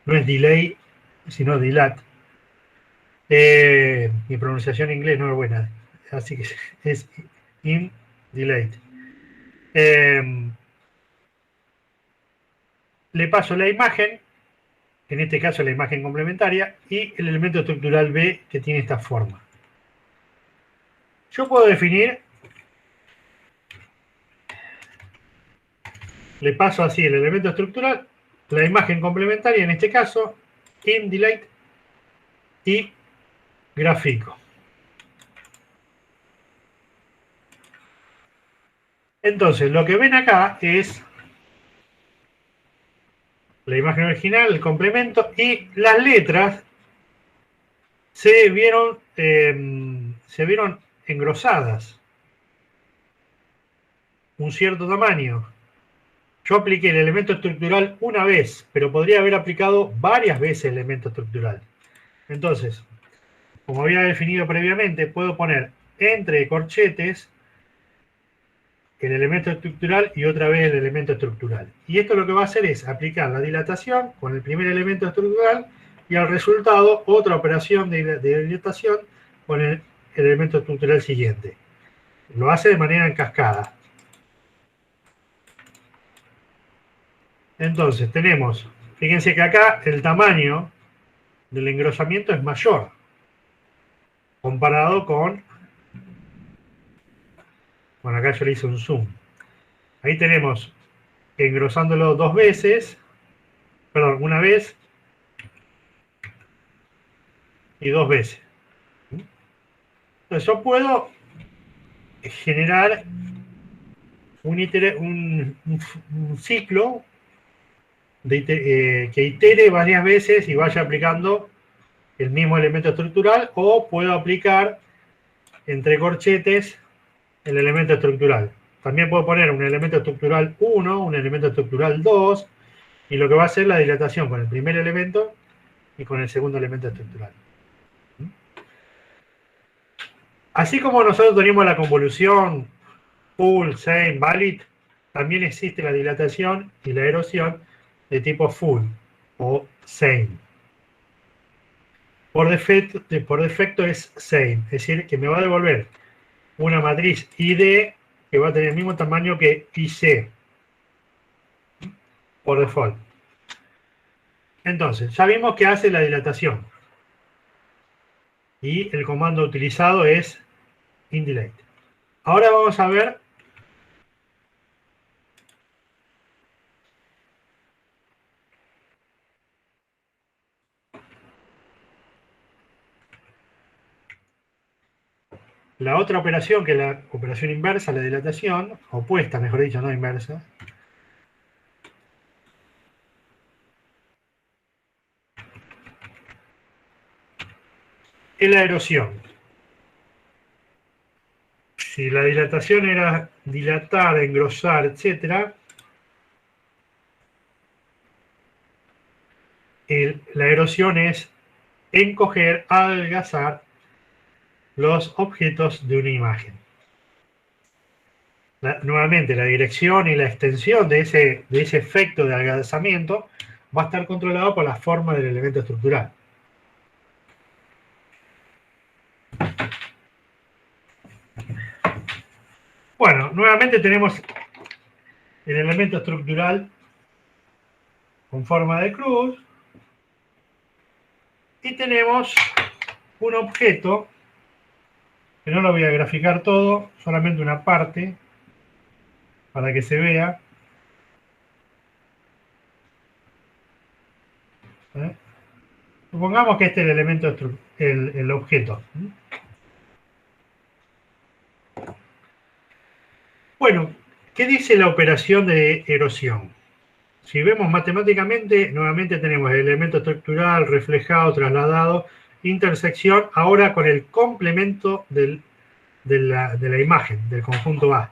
no es delay, sino dilat. Mi pronunciación en inglés no es buena, así que es inDelete. Le paso la imagen, en este caso la imagen complementaria, y el elemento estructural B que tiene esta forma. Yo puedo definir, le paso así el elemento estructural, la imagen complementaria, en este caso, inDelete y gráfico. Entonces, lo que ven acá es la imagen original, el complemento, y las letras se vieron engrosadas, un cierto tamaño. Yo apliqué el elemento estructural una vez, pero podría haber aplicado varias veces el elemento estructural. Entonces, como había definido previamente, puedo poner entre corchetes el elemento estructural y otra vez el elemento estructural. Y esto lo que va a hacer es aplicar la dilatación con el primer elemento estructural y al resultado otra operación de dilatación con el elemento estructural siguiente. Lo hace de manera en cascada. Entonces tenemos, fíjense que acá el tamaño del engrosamiento es mayor comparado con, bueno, acá yo le hice un zoom. Ahí tenemos que engrosándolo dos veces, perdón, una vez y dos veces. Entonces yo puedo generar un ciclo que itere varias veces y vaya aplicando el mismo elemento estructural, o puedo aplicar entre corchetes el elemento estructural. También puedo poner un elemento estructural 1, un elemento estructural 2, y lo que va a hacer la dilatación con el primer elemento y con el segundo elemento estructural. Así como nosotros tenemos la convolución full, same, valid, también existe la dilatación y la erosión de tipo full o same. Por defecto es same, es decir, que me va a devolver una matriz ID que va a tener el mismo tamaño que IC. por default. Entonces, ya vimos que hace la dilatación. Y el comando utilizado es indilate. Ahora vamos a ver la otra operación, que es la operación inversa, la dilatación, opuesta, mejor dicho, no inversa. Es la erosión. Si la dilatación era dilatar, engrosar, etc., la erosión es encoger, adelgazar los objetos de una imagen. Nuevamente, la dirección y la extensión de ese efecto de adelgazamiento va a estar controlado por la forma del elemento estructural. Bueno, nuevamente tenemos el elemento estructural con forma de cruz y tenemos un objeto que no lo voy a graficar todo, solamente una parte para que se vea. Supongamos que este es el elemento, el objeto. Bueno, ¿qué dice la operación de erosión? Si vemos matemáticamente, nuevamente tenemos el elemento estructural, reflejado, trasladado, intersección, ahora con el complemento de la imagen, del conjunto A.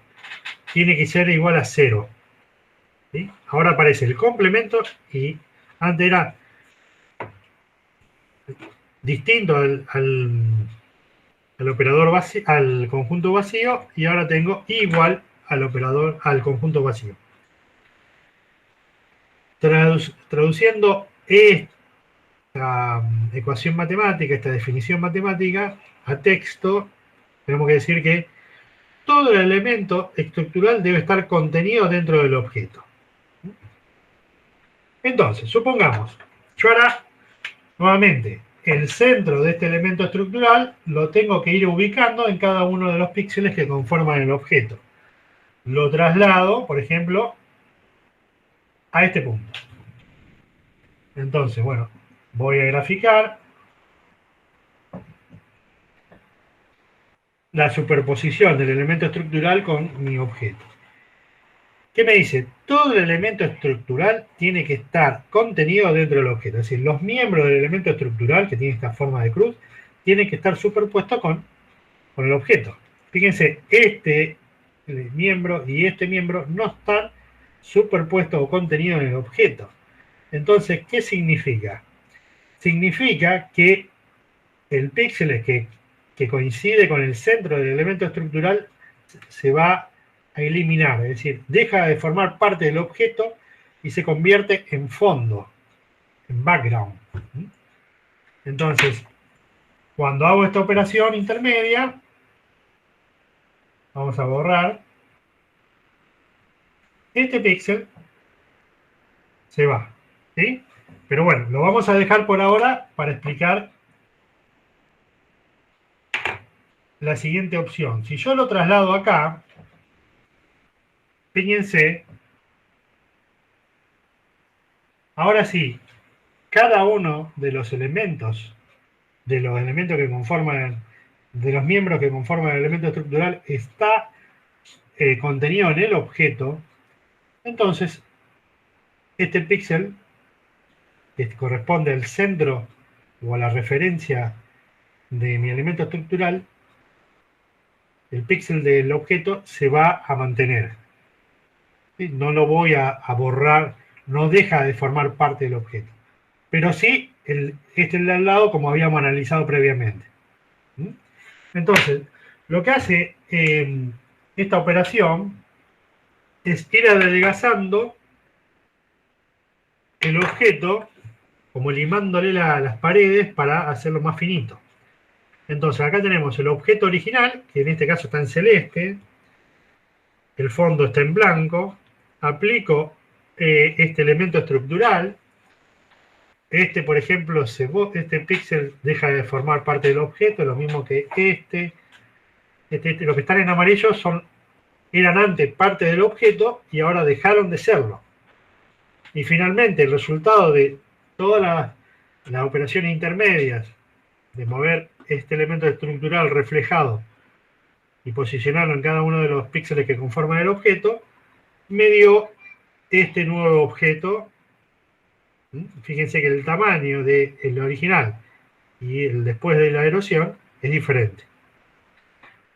Tiene que ser igual a 0. ¿Sí? Ahora aparece el complemento y antes era distinto al operador vacío, al conjunto vacío, y ahora tengo igual al conjunto vacío. Traduciendo esta ecuación matemática, esta definición matemática, a texto, tenemos que decir que todo el elemento estructural debe estar contenido dentro del objeto. Entonces, supongamos, yo ahora, nuevamente, el centro de este elemento estructural lo tengo que ir ubicando en cada uno de los píxeles que conforman el objeto. Lo traslado, por ejemplo, a este punto. Entonces, bueno, voy a graficar la superposición del elemento estructural con mi objeto. ¿Qué me dice? Todo el elemento estructural tiene que estar contenido dentro del objeto. Es decir, los miembros del elemento estructural, que tiene esta forma de cruz, tienen que estar superpuestos con el objeto. Fíjense, este miembro y este miembro no están superpuestos o contenidos en el objeto. Entonces, ¿qué significa? Significa que el píxel que coincide con el centro del elemento estructural se va a eliminar, es decir, deja de formar parte del objeto y se convierte en fondo, en background. Entonces, cuando hago esta operación intermedia, vamos a borrar, este píxel se va, ¿sí? Pero bueno, lo vamos a dejar por ahora para explicar la siguiente opción. Si yo lo traslado acá, fíjense, ahora sí, cada uno de los elementos que conforman, de los miembros que conforman el elemento estructural está contenido en el objeto. Entonces, este píxel, que corresponde al centro o a la referencia de mi elemento estructural, el píxel del objeto se va a mantener. ¿Sí? No lo voy a borrar, no deja de formar parte del objeto. Pero sí, este de al lado, como habíamos analizado previamente. Entonces, lo que hace esta operación es ir adelgazando el objeto, como limándole las paredes para hacerlo más finito. Entonces, acá tenemos el objeto original, que en este caso está en celeste, el fondo está en blanco, aplico este elemento estructural. Este, por ejemplo, este píxel deja de formar parte del objeto, lo mismo que este. Los que están en amarillo eran antes parte del objeto y ahora dejaron de serlo. Y finalmente, el resultado de todas las operaciones intermedias de mover este elemento estructural reflejado y posicionarlo en cada uno de los píxeles que conforman el objeto, me dio este nuevo objeto. Fíjense que el tamaño del original y el después de la erosión es diferente.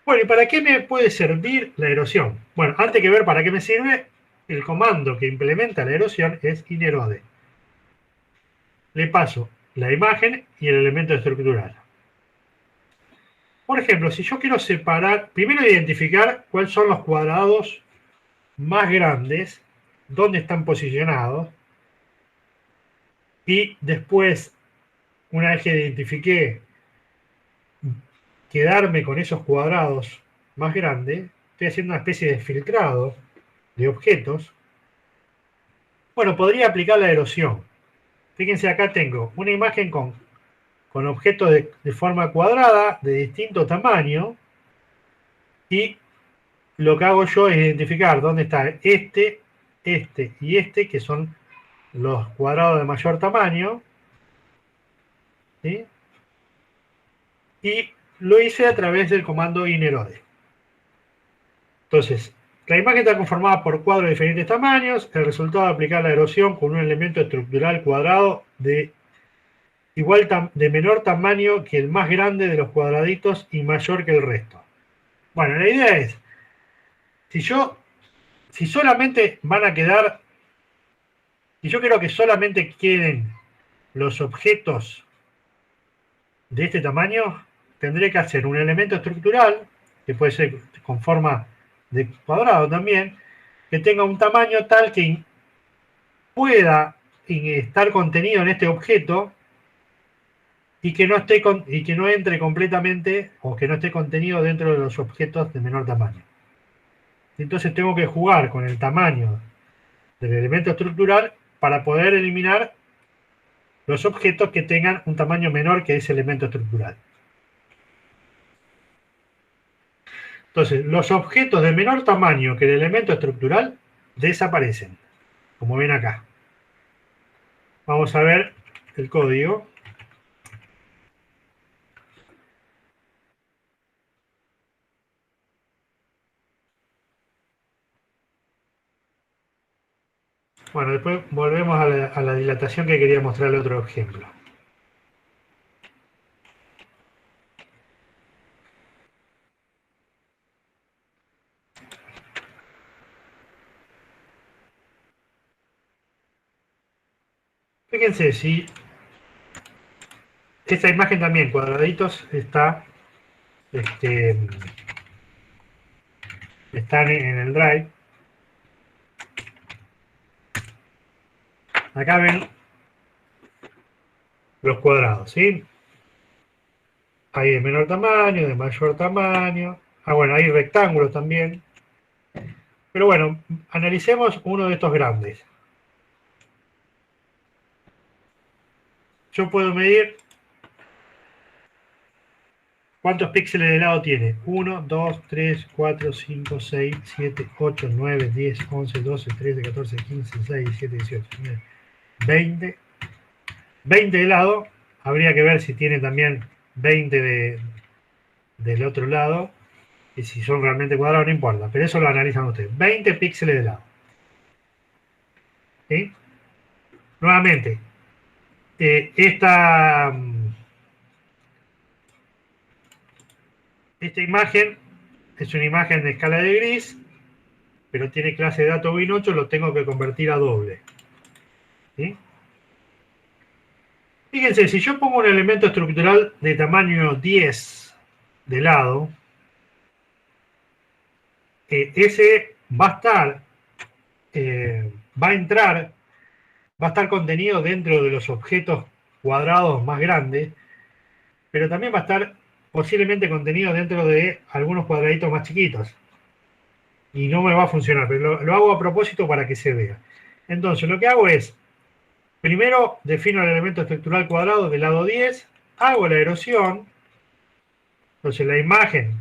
Bueno, ¿y para qué me puede servir la erosión? Bueno, antes que ver para qué me sirve, el comando que implementa la erosión es inerode. Le paso la imagen y el elemento estructural. Por ejemplo, si yo quiero separar, primero identificar cuáles son los cuadrados más grandes, dónde están posicionados, y después, una vez que identifiqué, quedarme con esos cuadrados más grandes, estoy haciendo una especie de filtrado de objetos. Bueno, podría aplicar la erosión. Fíjense, acá tengo una imagen con objetos de forma cuadrada, de distinto tamaño, y lo que hago yo es identificar dónde está este y este, que son los cuadrados de mayor tamaño, ¿sí? Y lo hice a través del comando inerode. Entonces, la imagen está conformada por cuadros de diferentes tamaños. El resultado de aplicar la erosión con un elemento estructural cuadrado de menor tamaño que el más grande de los cuadraditos y mayor que el resto. Bueno, la idea es, si solamente van a quedar, si yo quiero que solamente queden los objetos de este tamaño, tendré que hacer un elemento estructural, que puede ser con forma de cuadrado también, que tenga un tamaño tal que pueda estar contenido en este objeto y que no entre completamente o que no esté contenido dentro de los objetos de menor tamaño. Entonces tengo que jugar con el tamaño del elemento estructural para poder eliminar los objetos que tengan un tamaño menor que ese elemento estructural. Entonces, los objetos de menor tamaño que el elemento estructural desaparecen, como ven acá. Vamos a ver el código. Bueno, después volvemos a la dilatación que quería mostrar el otro ejemplo. Fíjense, si esta imagen también, cuadraditos, están en el drive. Acá ven los cuadrados, ¿sí? Hay de menor tamaño, de mayor tamaño. Bueno, hay rectángulos también. Pero bueno, analicemos uno de estos grandes. Yo puedo medir cuántos píxeles de lado tiene. 1, 2, 3, 4, 5, 6, 7, 8, 9, 10, 11, 12, 13, 14, 15, 16, 17, 18, 19, 20. 20 de lado. Habría que ver si tiene también 20 del otro lado. Y si son realmente cuadrados, no importa. Pero eso lo analizan ustedes. 20 píxeles de lado. ¿Sí? Nuevamente, esta imagen es una imagen de escala de gris, pero tiene clase de dato bin 8, lo tengo que convertir a doble. ¿Sí? Fíjense, si yo pongo un elemento estructural de tamaño 10 de lado, ese va a estar contenido dentro de los objetos cuadrados más grandes, pero también va a estar posiblemente contenido dentro de algunos cuadraditos más chiquitos. Y no me va a funcionar, pero lo hago a propósito para que se vea. Entonces, lo que hago es, primero defino el elemento estructural cuadrado del lado 10, hago la erosión, entonces la imagen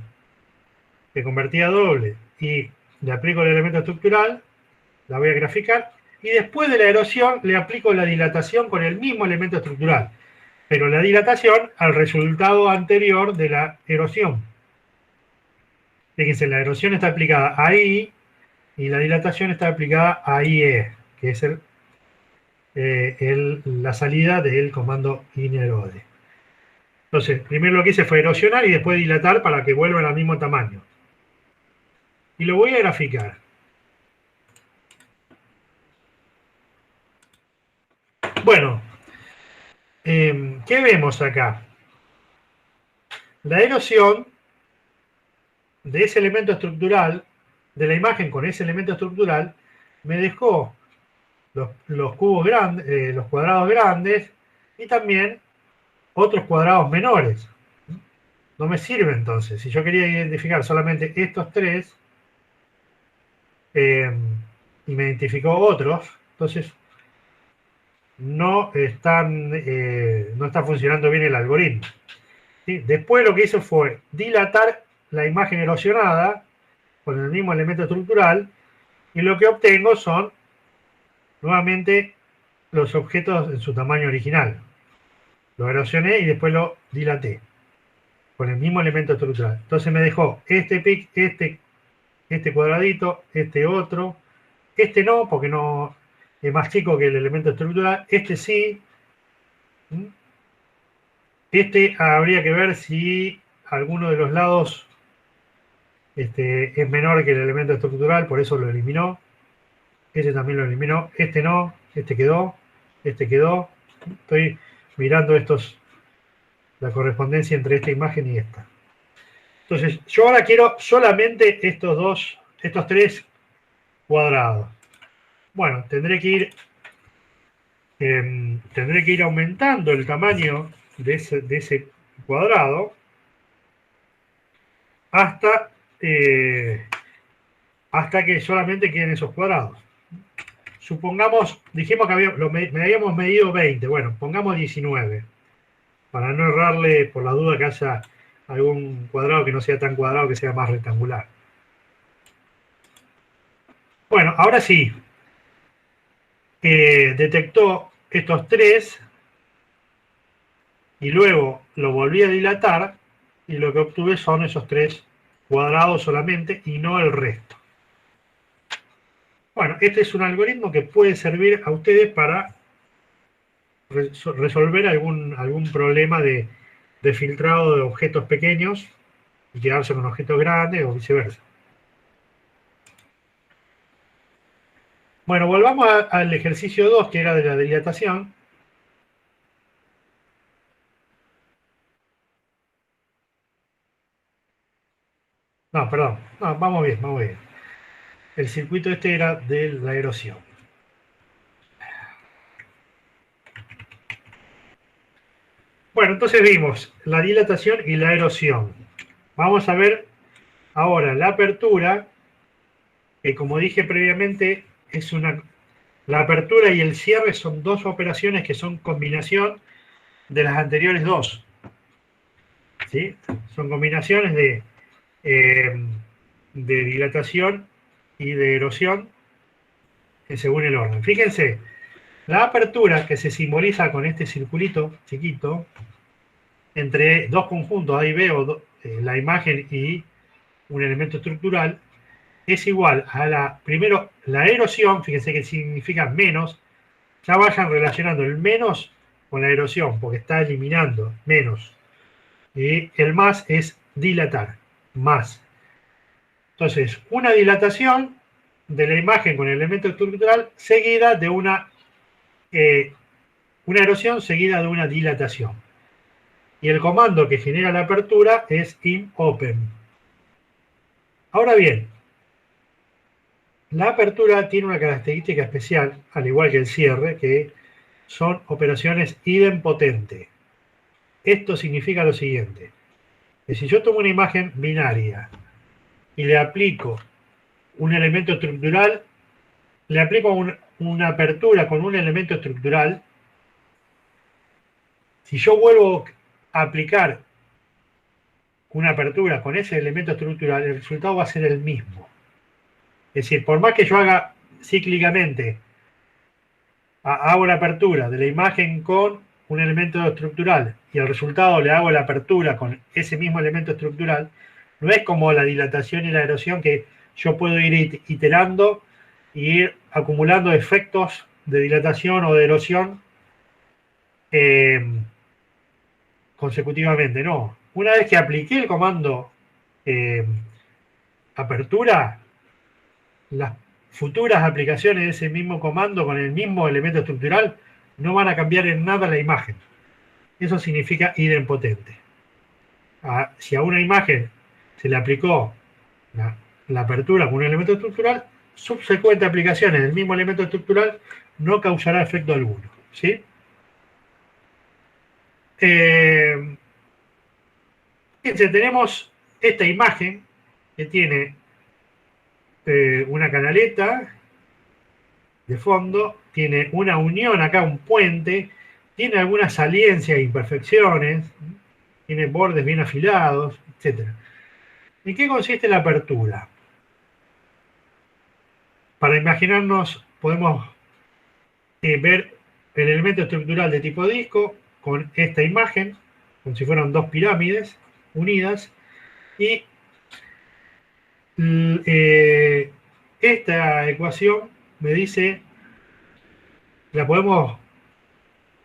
que convertí a doble y le aplico el elemento estructural, la voy a graficar, y después de la erosión le aplico la dilatación con el mismo elemento estructural, pero la dilatación al resultado anterior de la erosión. Fíjense, la erosión está aplicada ahí y la dilatación está aplicada a IE, que es la salida del comando inerode. Entonces, primero lo que hice fue erosionar y después dilatar para que vuelvan al mismo tamaño. Y lo voy a graficar. Bueno, ¿qué vemos acá? La erosión de ese elemento estructural, de la imagen con ese elemento estructural, me dejó los cubos grandes, los cuadrados grandes y también otros cuadrados menores. No me sirve entonces. Si yo quería identificar solamente estos tres y me identificó otros, entonces no está funcionando bien el algoritmo. ¿Sí? Después lo que hizo fue dilatar la imagen erosionada con el mismo elemento estructural y lo que obtengo son nuevamente los objetos en su tamaño original. Lo erosioné y después lo dilaté con el mismo elemento estructural. Entonces me dejó este cuadradito, este otro, este no, porque no es más chico que el elemento estructural, este sí. Este habría que ver si alguno de los lados es menor que el elemento estructural, por eso lo eliminó. Este también lo eliminó, este no, este quedó. Estoy mirando la correspondencia entre esta imagen y esta. Entonces, yo ahora quiero solamente estos tres cuadrados. Bueno, tendré que ir aumentando el tamaño de ese cuadrado hasta que solamente queden esos cuadrados. Supongamos, dijimos que habíamos medido 20, bueno, pongamos 19, para no errarle por la duda que haya algún cuadrado que no sea tan cuadrado, que sea más rectangular. Bueno, ahora sí, detectó estos tres y luego lo volví a dilatar y lo que obtuve son esos tres cuadrados solamente y no el resto. Bueno, este es un algoritmo que puede servir a ustedes para resolver algún problema de filtrado de objetos pequeños y quedarse con objetos grandes o viceversa. Bueno, volvamos al ejercicio 2, que era de la dilatación. No, perdón. No, vamos bien, vamos bien. El circuito este era de la erosión. Bueno, entonces vimos la dilatación y la erosión. Vamos a ver ahora la apertura, que como dije previamente, la apertura y el cierre son dos operaciones que son combinación de las anteriores dos. ¿Sí? Son combinaciones de dilatación y de erosión según el orden. Fíjense, la apertura que se simboliza con este circulito chiquito entre dos conjuntos A y B, la imagen y un elemento estructural, es igual a primero la erosión, fíjense que significa menos, ya vayan relacionando el menos con la erosión, porque está eliminando menos. Y el más es dilatar, más. Entonces, una dilatación de la imagen con el elemento estructural seguida de una erosión seguida de una dilatación. Y el comando que genera la apertura es ImOpen. Ahora bien, la apertura tiene una característica especial, al igual que el cierre, que son operaciones idempotente. Esto significa lo siguiente, que si yo tomo una imagen binaria y le aplico un elemento estructural, le aplico una apertura con un elemento estructural, si yo vuelvo a aplicar una apertura con ese elemento estructural, el resultado va a ser el mismo. Es decir, por más que yo haga cíclicamente, hago la apertura de la imagen con un elemento estructural y al resultado le hago la apertura con ese mismo elemento estructural, no es como la dilatación y la erosión que yo puedo ir iterando e ir acumulando efectos de dilatación o de erosión consecutivamente. No. Una vez que apliqué el comando apertura, las futuras aplicaciones de ese mismo comando con el mismo elemento estructural no van a cambiar en nada la imagen. Eso significa idempotente. Si a una imagen se le aplicó la apertura con un elemento estructural, subsecuentes aplicaciones del mismo elemento estructural no causará efecto alguno. ¿Sí? Fíjense, tenemos esta imagen que tiene una canaleta de fondo, tiene una unión acá, un puente, tiene algunas saliencias e imperfecciones, tiene bordes bien afilados, etc. ¿En qué consiste la apertura? Para imaginarnos, podemos ver el elemento estructural de tipo disco con esta imagen, como si fueran dos pirámides unidas, y esta ecuación me dice, la podemos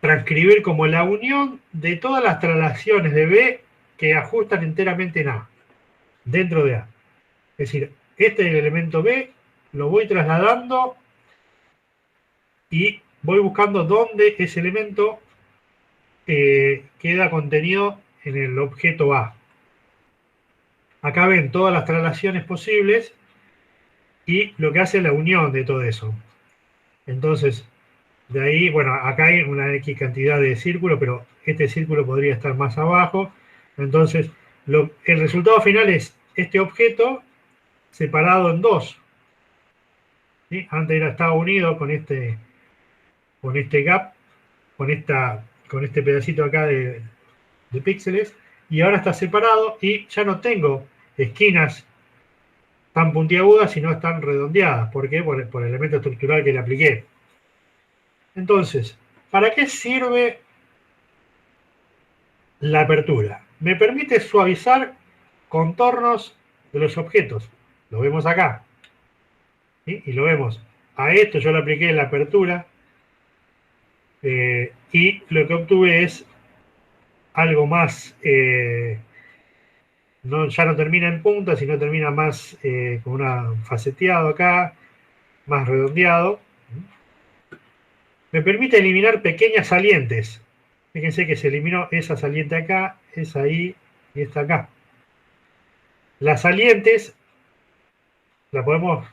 transcribir como la unión de todas las traslaciones de B que ajustan enteramente en A, dentro de A. Es decir, este es el elemento B, lo voy trasladando y voy buscando dónde ese elemento queda contenido en el objeto A. Acá ven todas las traslaciones posibles y lo que hace es la unión de todo eso. Entonces, de ahí, bueno, acá hay una X cantidad de círculos, pero este círculo podría estar más abajo. Entonces, el resultado final es este objeto separado en dos. ¿Sí? Antes estaba unido con este gap, con este pedacito acá de píxeles, y ahora está separado y ya no tengo esquinas tan puntiagudas, sino están redondeadas. ¿Por qué? Por el elemento estructural que le apliqué. Entonces, ¿para qué sirve la apertura? Me permite suavizar contornos de los objetos. Lo vemos acá. ¿Sí? Y lo vemos. A esto yo le apliqué la apertura y lo que obtuve es algo más, ya no termina en punta, sino termina más con una faceteado acá, más redondeado. Me permite eliminar pequeñas salientes. Fíjense que se eliminó esa saliente acá, esa ahí y esta acá. Las salientes la podemos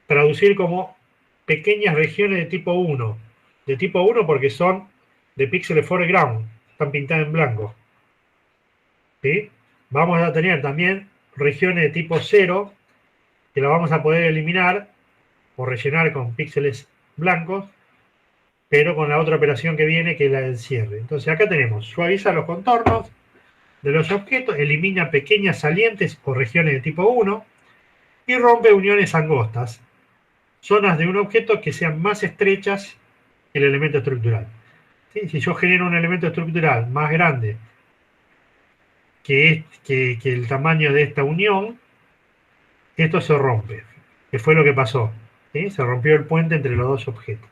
traducir como pequeñas regiones de tipo 1. De tipo 1 porque son de píxeles foreground, están pintadas en blanco. ¿Sí? Vamos a tener también regiones de tipo 0 que la vamos a poder eliminar o rellenar con píxeles blancos, pero con la otra operación que viene, que es la del cierre. Entonces acá tenemos, suaviza los contornos de los objetos, elimina pequeñas salientes o regiones de tipo 1 y rompe uniones angostas, zonas de un objeto que sean más estrechas que el elemento estructural. ¿Sí? Si yo genero un elemento estructural más grande que el tamaño de esta unión, esto se rompe, que fue lo que pasó. ¿Sí? Se rompió el puente entre los dos objetos.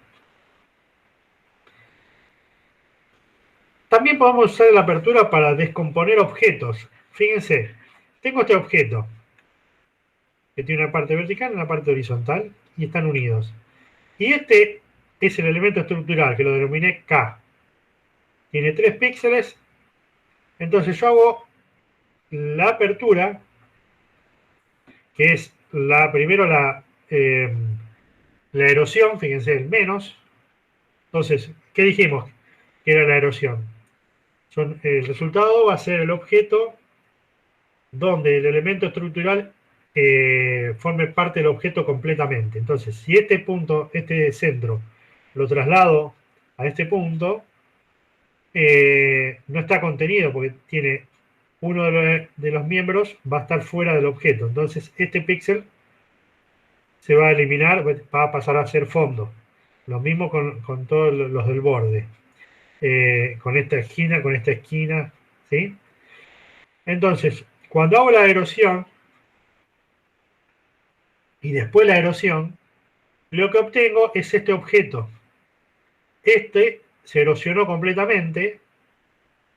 También podemos usar la apertura para descomponer objetos. Fíjense, tengo este objeto que tiene una parte vertical y una parte horizontal y están unidos. Y este es el elemento estructural que lo denominé K. Tiene 3 píxeles. Entonces yo hago la apertura, que es primero la erosión, fíjense, el menos. Entonces, ¿qué dijimos que era la erosión? El resultado va a ser el objeto donde el elemento estructural forme parte del objeto completamente. Entonces, si este punto, este centro, lo traslado a este punto, no está contenido porque tiene uno de los miembros va a estar fuera del objeto. Entonces, este píxel se va a eliminar, va a pasar a ser fondo. Lo mismo con todos los del borde. Con esta esquina, ¿sí? Entonces, cuando hago la erosión y después la erosión, lo que obtengo es este objeto. Este se erosionó completamente,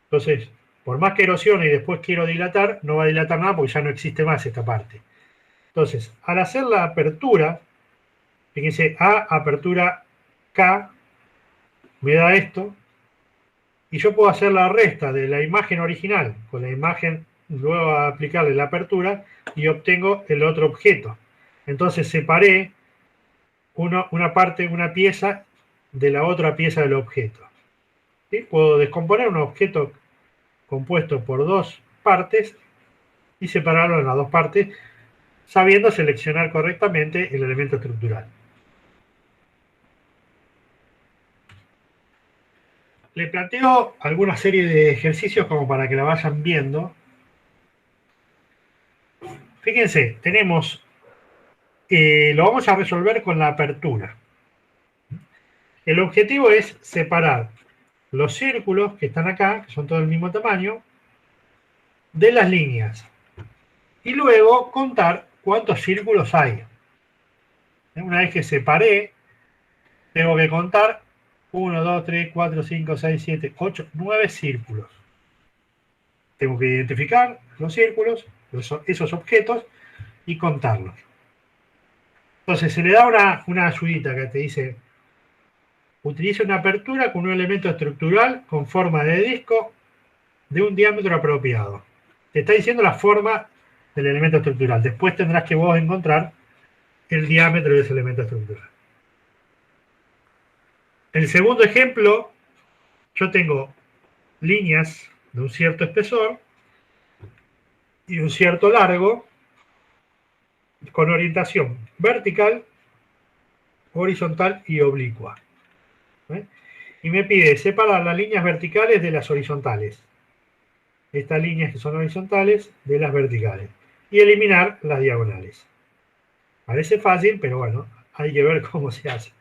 entonces, por más que erosione y después quiero dilatar, no va a dilatar nada porque ya no existe más esta parte. Entonces, al hacer la apertura, fíjense, A, apertura K, me da esto, y yo puedo hacer la resta de la imagen original con la imagen, luego aplicarle la apertura y obtengo el otro objeto. Entonces separé una parte, una pieza de la otra pieza del objeto. ¿Sí? Puedo descomponer un objeto compuesto por dos partes y separarlo en las dos partes, sabiendo seleccionar correctamente el elemento estructural. Le planteo alguna serie de ejercicios como para que la vayan viendo. Fíjense, tenemos, lo vamos a resolver con la apertura. El objetivo es separar los círculos que están acá, que son todos del mismo tamaño, de las líneas. Y luego contar cuántos círculos hay. Una vez que separé, tengo que contar 1, 2, 3, 4, 5, 6, 7, 8, 9 círculos. Tengo que identificar los círculos, esos objetos, y contarlos. Entonces se le da una ayudita que te dice, utiliza una apertura con un elemento estructural con forma de disco de un diámetro apropiado. Te está diciendo la forma del elemento estructural. Después tendrás que vos encontrar el diámetro de ese elemento estructural. El segundo ejemplo, yo tengo líneas de un cierto espesor y un cierto largo con orientación vertical, horizontal y oblicua. ¿Eh? Y me pide separar las líneas verticales de las horizontales. Estas líneas que son horizontales de las verticales. Y eliminar las diagonales. Parece fácil, pero bueno, hay que ver cómo se hace.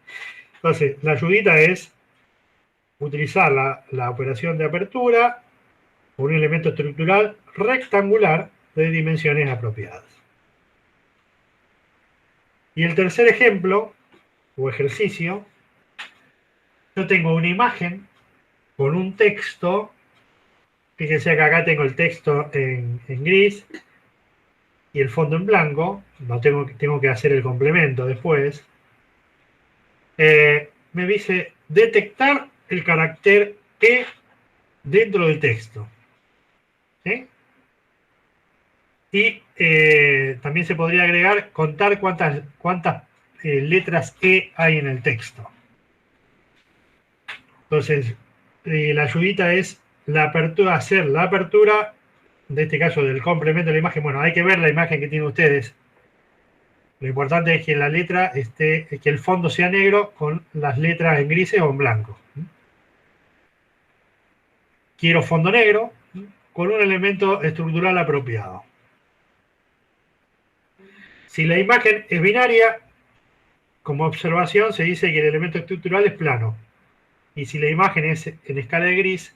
Entonces, la ayudita es utilizar la operación de apertura por un elemento estructural rectangular de dimensiones apropiadas. Y el tercer ejemplo, o ejercicio, yo tengo una imagen con un texto. Fíjense que acá tengo el texto en gris y el fondo en blanco. No tengo que hacer el complemento después. Me dice detectar el carácter E dentro del texto. ¿Sí? Y también se podría agregar contar cuántas letras E hay en el texto. Entonces, la ayudita es hacer la apertura, de este caso del complemento de la imagen. Bueno, hay que ver la imagen que tienen ustedes. Lo importante es que la letra que el fondo sea negro con las letras en grises o en blanco. Quiero fondo negro con un elemento estructural apropiado. Si la imagen es binaria, como observación se dice que el elemento estructural es plano. Y si la imagen es en escala de gris,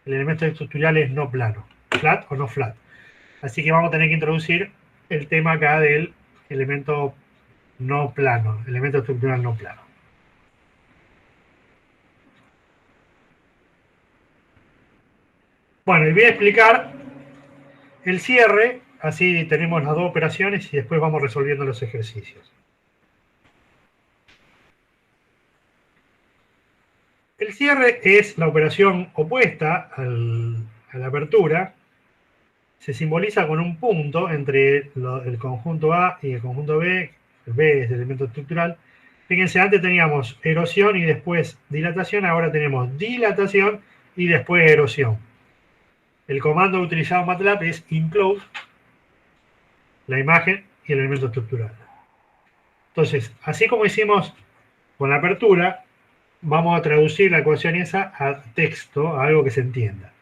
el elemento estructural es no plano. Flat o no flat. Así que vamos a tener que introducir el tema acá del elemento no plano, elemento estructural no plano. Bueno, y voy a explicar el cierre, así tenemos las dos operaciones y después vamos resolviendo los ejercicios. El cierre es la operación opuesta a la apertura. Se simboliza con un punto entre el conjunto A y el conjunto B. El B es el elemento estructural. Fíjense, antes teníamos erosión y después dilatación, ahora tenemos dilatación y después erosión. El comando utilizado en MATLAB es include la imagen y el elemento estructural. Entonces, así como hicimos con la apertura, vamos a traducir la ecuación esa a texto, a algo que se entienda.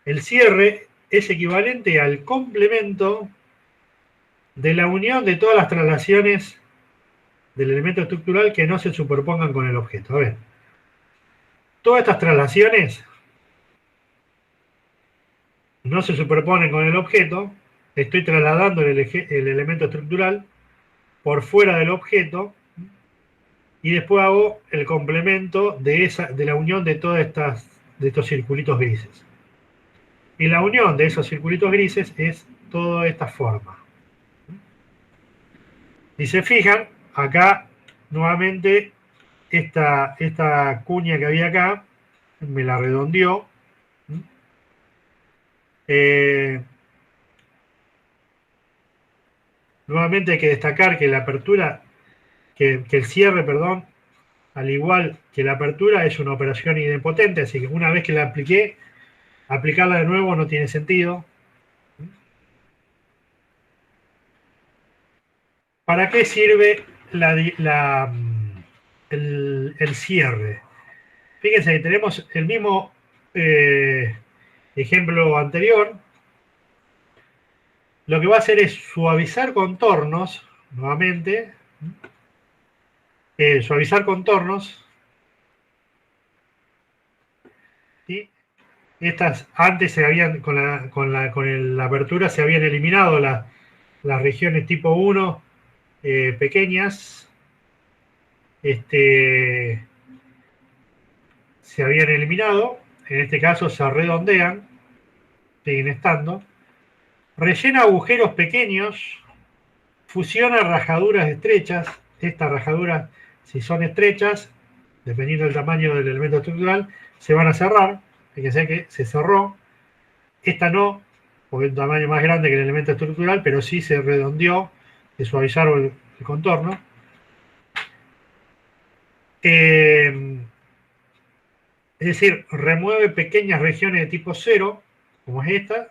El cierre es equivalente al complemento de la unión de todas las traslaciones del elemento estructural que no se superpongan con el objeto. A ver, todas estas traslaciones no se superponen con el objeto, estoy trasladando el elemento estructural por fuera del objeto y después hago el complemento de la unión de de estos circulitos grises. Y la unión de esos circulitos grises es toda esta forma. Si se fijan, acá nuevamente esta cuña que había acá me la redondeó. Nuevamente hay que destacar que la apertura, que el cierre, perdón, al igual que la apertura, es una operación idempotente, así que una vez que la apliqué, aplicarla de nuevo no tiene sentido. ¿Para qué sirve el cierre? Fíjense que tenemos el mismo ejemplo anterior. Lo que va a hacer es suavizar contornos, nuevamente, suavizar contornos. ¿Sí? Estas antes se habían, con la apertura se habían eliminado las regiones tipo 1 pequeñas. Se habían eliminado, en este caso se redondean, siguen estando. Rellena agujeros pequeños, fusiona rajaduras estrechas. Estas rajaduras, si son estrechas, dependiendo del tamaño del elemento estructural, se van a cerrar. Fíjense que se cerró. Esta no, porque es un tamaño más grande que el elemento estructural, pero sí se redondeó, se suavizaron el contorno. Es decir, remueve pequeñas regiones de tipo 0, como es esta.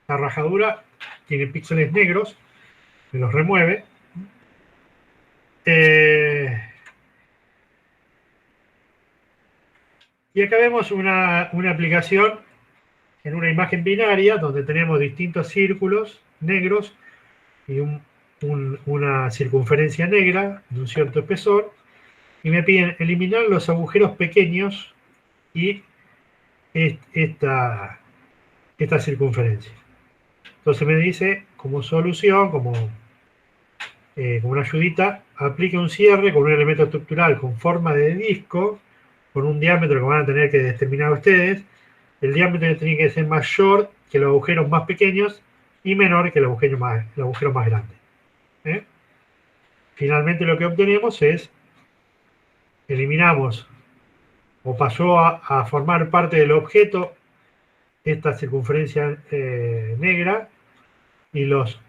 La rajadura tiene píxeles negros, me los remueve. Y acá vemos una aplicación en una imagen binaria donde tenemos distintos círculos negros y una circunferencia negra de un cierto espesor. Y me piden eliminar los agujeros pequeños y esta circunferencia. Entonces me dice, como solución, como una ayudita, aplique un cierre con un elemento estructural con forma de disco, con un diámetro que van a tener que determinar ustedes. El diámetro tiene que ser mayor que los agujeros más pequeños y menor que el agujero más grande. Finalmente lo que obtenemos es, eliminamos o pasó a formar parte del objeto esta circunferencia negra, y los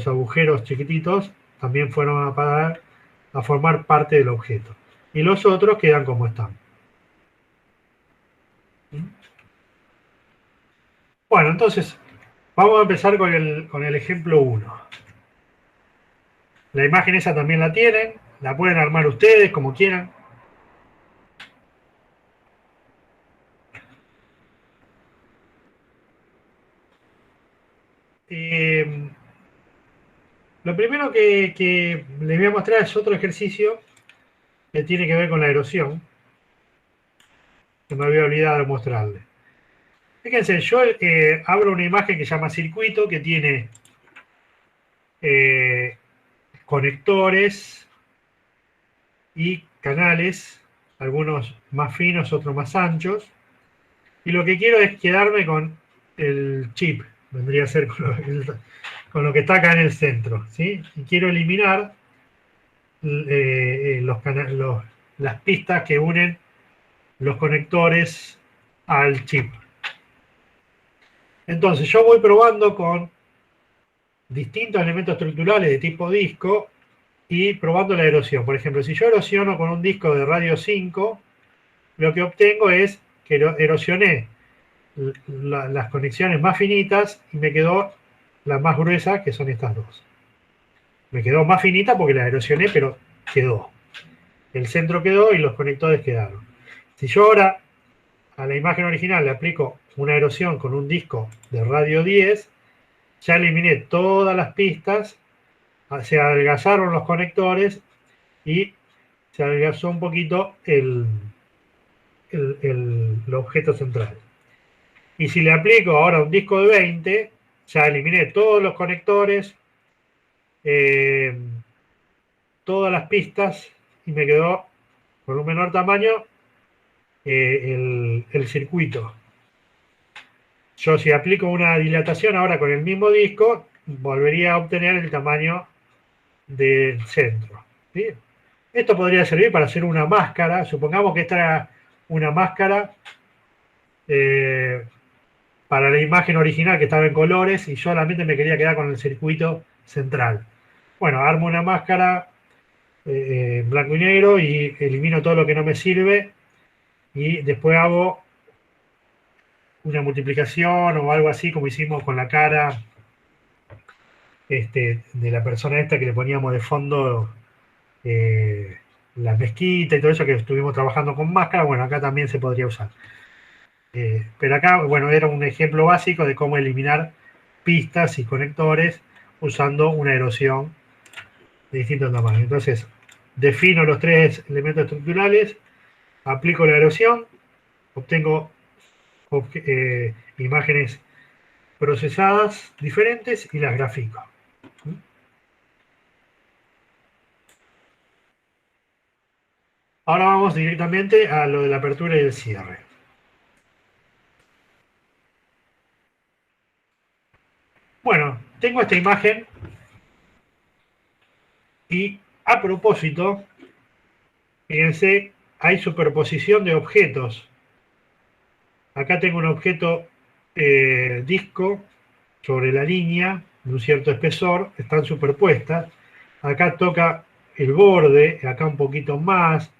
agujeros chiquititos también fueron a formar parte del objeto. Y los otros quedan como están. Bueno, entonces vamos a empezar con el ejemplo 1. La imagen esa también la tienen, la pueden armar ustedes como quieran. Lo primero que les voy a mostrar es otro ejercicio que tiene que ver con la erosión, que me había olvidado de mostrarles. Fíjense, yo abro una imagen que se llama circuito, que tiene conectores y canales, algunos más finos, otros más anchos, y lo que quiero es quedarme con el chip, vendría a ser con lo que está acá en el centro, ¿sí? Y quiero eliminar las pistas que unen los conectores al chip. Entonces yo voy probando con distintos elementos estructurales de tipo disco y probando la erosión. Por ejemplo, si yo erosiono con un disco de radio 5, lo que obtengo es que erosioné las conexiones más finitas y me quedó la más gruesa, que son estas dos. Me quedó más finita porque la erosioné, pero quedó. El centro quedó y los conectores quedaron. Si yo ahora a la imagen original le aplico una erosión con un disco de radio 10, ya eliminé todas las pistas, se adelgazaron los conectores y se adelgazó un poquito el objeto central. Y si le aplico ahora un disco de 20, ya eliminé todos los conectores, eh, todas las pistas y me quedó con un menor tamaño el circuito. Yo si aplico una dilatación ahora con el mismo disco, volvería a obtener el tamaño del centro. ¿Sí? Esto podría servir para hacer una máscara. Supongamos que esta era una máscara eh, para la imagen original que estaba en colores y solamente me quería quedar con el circuito central. Bueno, armo una máscara en blanco y negro y elimino todo lo que no me sirve y después hago una multiplicación o algo así como hicimos con la cara de la persona esta que le poníamos de fondo la mezquita y todo eso que estuvimos trabajando con máscara. Bueno, acá también se podría usar. Pero acá, bueno, era un ejemplo básico de cómo eliminar pistas y conectores usando una erosión de distintos tamaños. Entonces, defino los tres elementos estructurales, aplico la erosión, obtengo imágenes procesadas diferentes y las grafico. Ahora vamos directamente a lo de la apertura y el cierre. Bueno, tengo esta imagen y a propósito, fíjense, hay superposición de objetos. Acá tengo un objeto disco sobre la línea de un cierto espesor, están superpuestas. Acá toca el borde, acá un poquito más.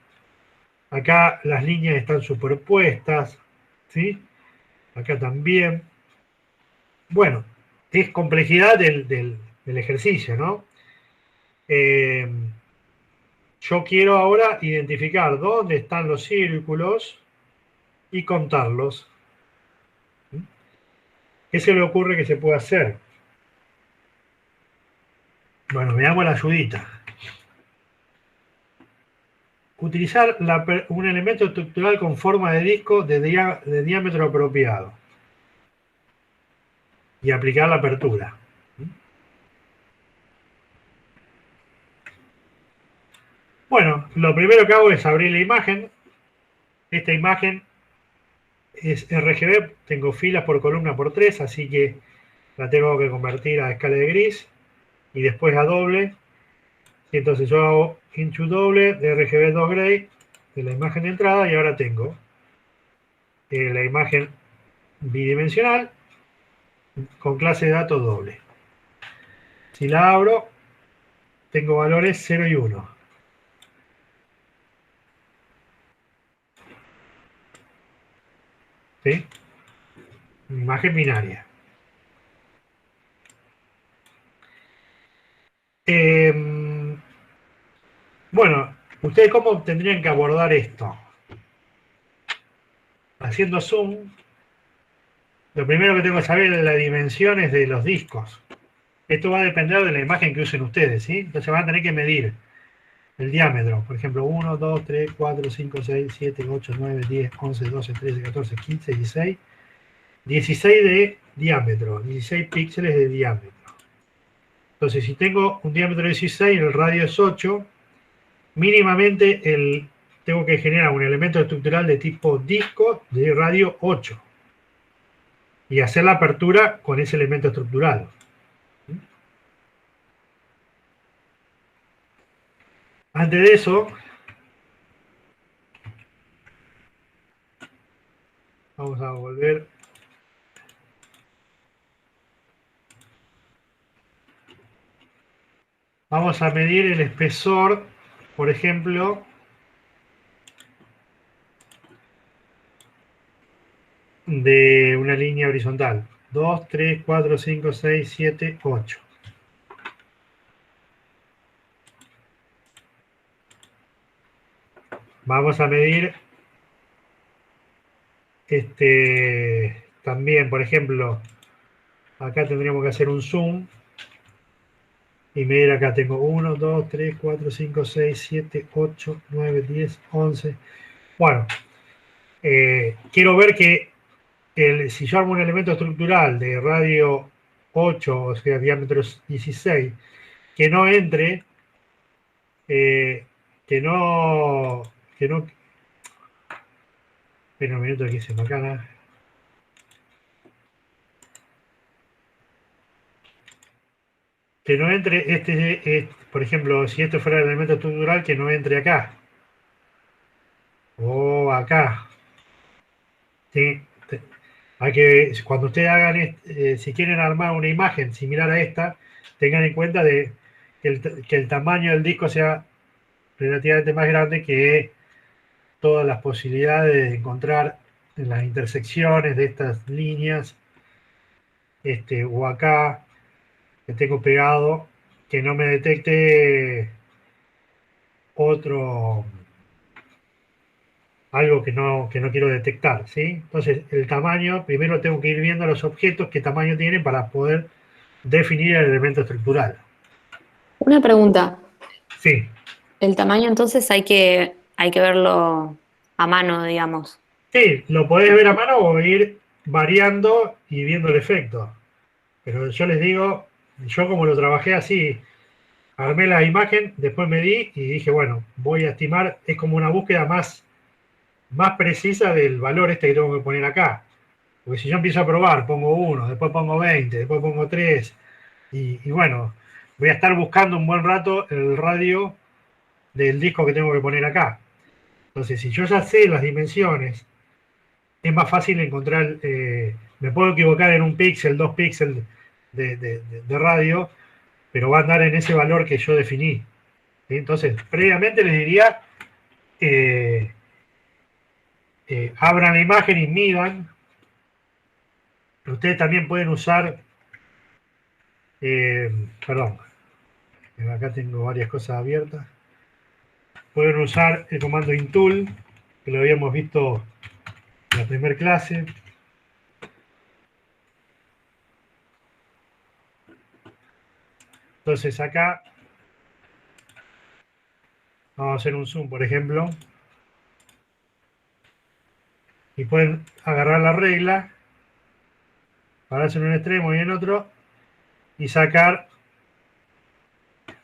Acá las líneas están superpuestas, ¿sí? Acá también. Bueno, es complejidad del ejercicio, ¿no? Eh, yo quiero ahora identificar dónde están los círculos y contarlos. ¿Qué se le ocurre que se puede hacer? Bueno, veamos la ayudita. Utilizar un elemento estructural con forma de disco de diámetro apropiado y aplicar la apertura. Bueno, lo primero que hago es abrir la imagen. Esta imagen es RGB, tengo filas por columna por 3, así que la tengo que convertir a escala de gris y después a doble. Y entonces yo hago into doble de RGB 2 gray de la imagen de entrada y ahora tengo la imagen bidimensional con clase de datos doble. Si la abro, tengo valores 0 y 1. ¿Sí? Imagen binaria. Bueno, ¿ustedes cómo tendrían que abordar esto? Haciendo zoom, lo primero que tengo que saber es las dimensiones de los discos. Esto va a depender de la imagen que usen ustedes, ¿sí? Entonces van a tener que medir el diámetro. Por ejemplo, 1, 2, 3, 4, 5, 6, 7, 8, 9, 10, 11, 12, 13, 14, 15, 16. 16 de diámetro, 16 píxeles de diámetro. Entonces, si tengo un diámetro de 16 y el radio es 8, mínimamente tengo que generar un elemento estructural de tipo disco de radio 8 y hacer la apertura con ese elemento estructural. Antes de eso, vamos a volver. Vamos a medir el espesor, por ejemplo, de una línea horizontal. 2, 3, 4, 5, 6, 7, 8. Vamos a medir también, por ejemplo, acá tendríamos que hacer un zoom y medir acá. Tengo 1, 2, 3, 4, 5, 6, 7, 8, 9, 10, 11. Bueno, quiero ver que si yo armo un elemento estructural de radio 8, o sea, diámetro 16, que no entre, eh, que no, que no, espera un minuto, aquí se me acaba. Que no entre por ejemplo, si esto fuera el elemento estructural, que no entre acá o acá. ¿Sí? Hay que, cuando ustedes hagan, si quieren armar una imagen similar a esta, tengan en cuenta que el tamaño del disco sea relativamente más grande que todas las posibilidades de encontrar en las intersecciones de estas líneas, o acá, que tengo pegado, que no me detecte otro, algo que no quiero detectar, ¿sí? Entonces, el tamaño, primero tengo que ir viendo los objetos, qué tamaño tienen para poder definir el elemento estructural. Una pregunta. Sí, El tamaño entonces hay que verlo a mano, digamos. sí, lo podés ver a mano o ir variando y viendo el efecto. Pero yo les digo, yo como lo trabajé así, armé la imagen, después medí y dije, bueno, voy a estimar, es como una búsqueda más precisa del valor que tengo que poner acá. Porque si yo empiezo a probar, pongo 1, después pongo 20, después pongo 3, y bueno, voy a estar buscando un buen rato el radio del disco que tengo que poner acá. Entonces, si yo ya sé las dimensiones, es más fácil encontrar, me puedo equivocar en un píxel, 2 píxeles de radio, pero va a andar en ese valor que yo definí. ¿Sí? Entonces, previamente les diría, eh, abran la imagen y midan. Ustedes también pueden usar, perdón, acá tengo varias cosas abiertas. Pueden usar el comando intool, que lo habíamos visto en la primera clase. Entonces acá vamos a hacer un zoom, por ejemplo, y pueden agarrar la regla, pararse en un extremo y en otro, y sacar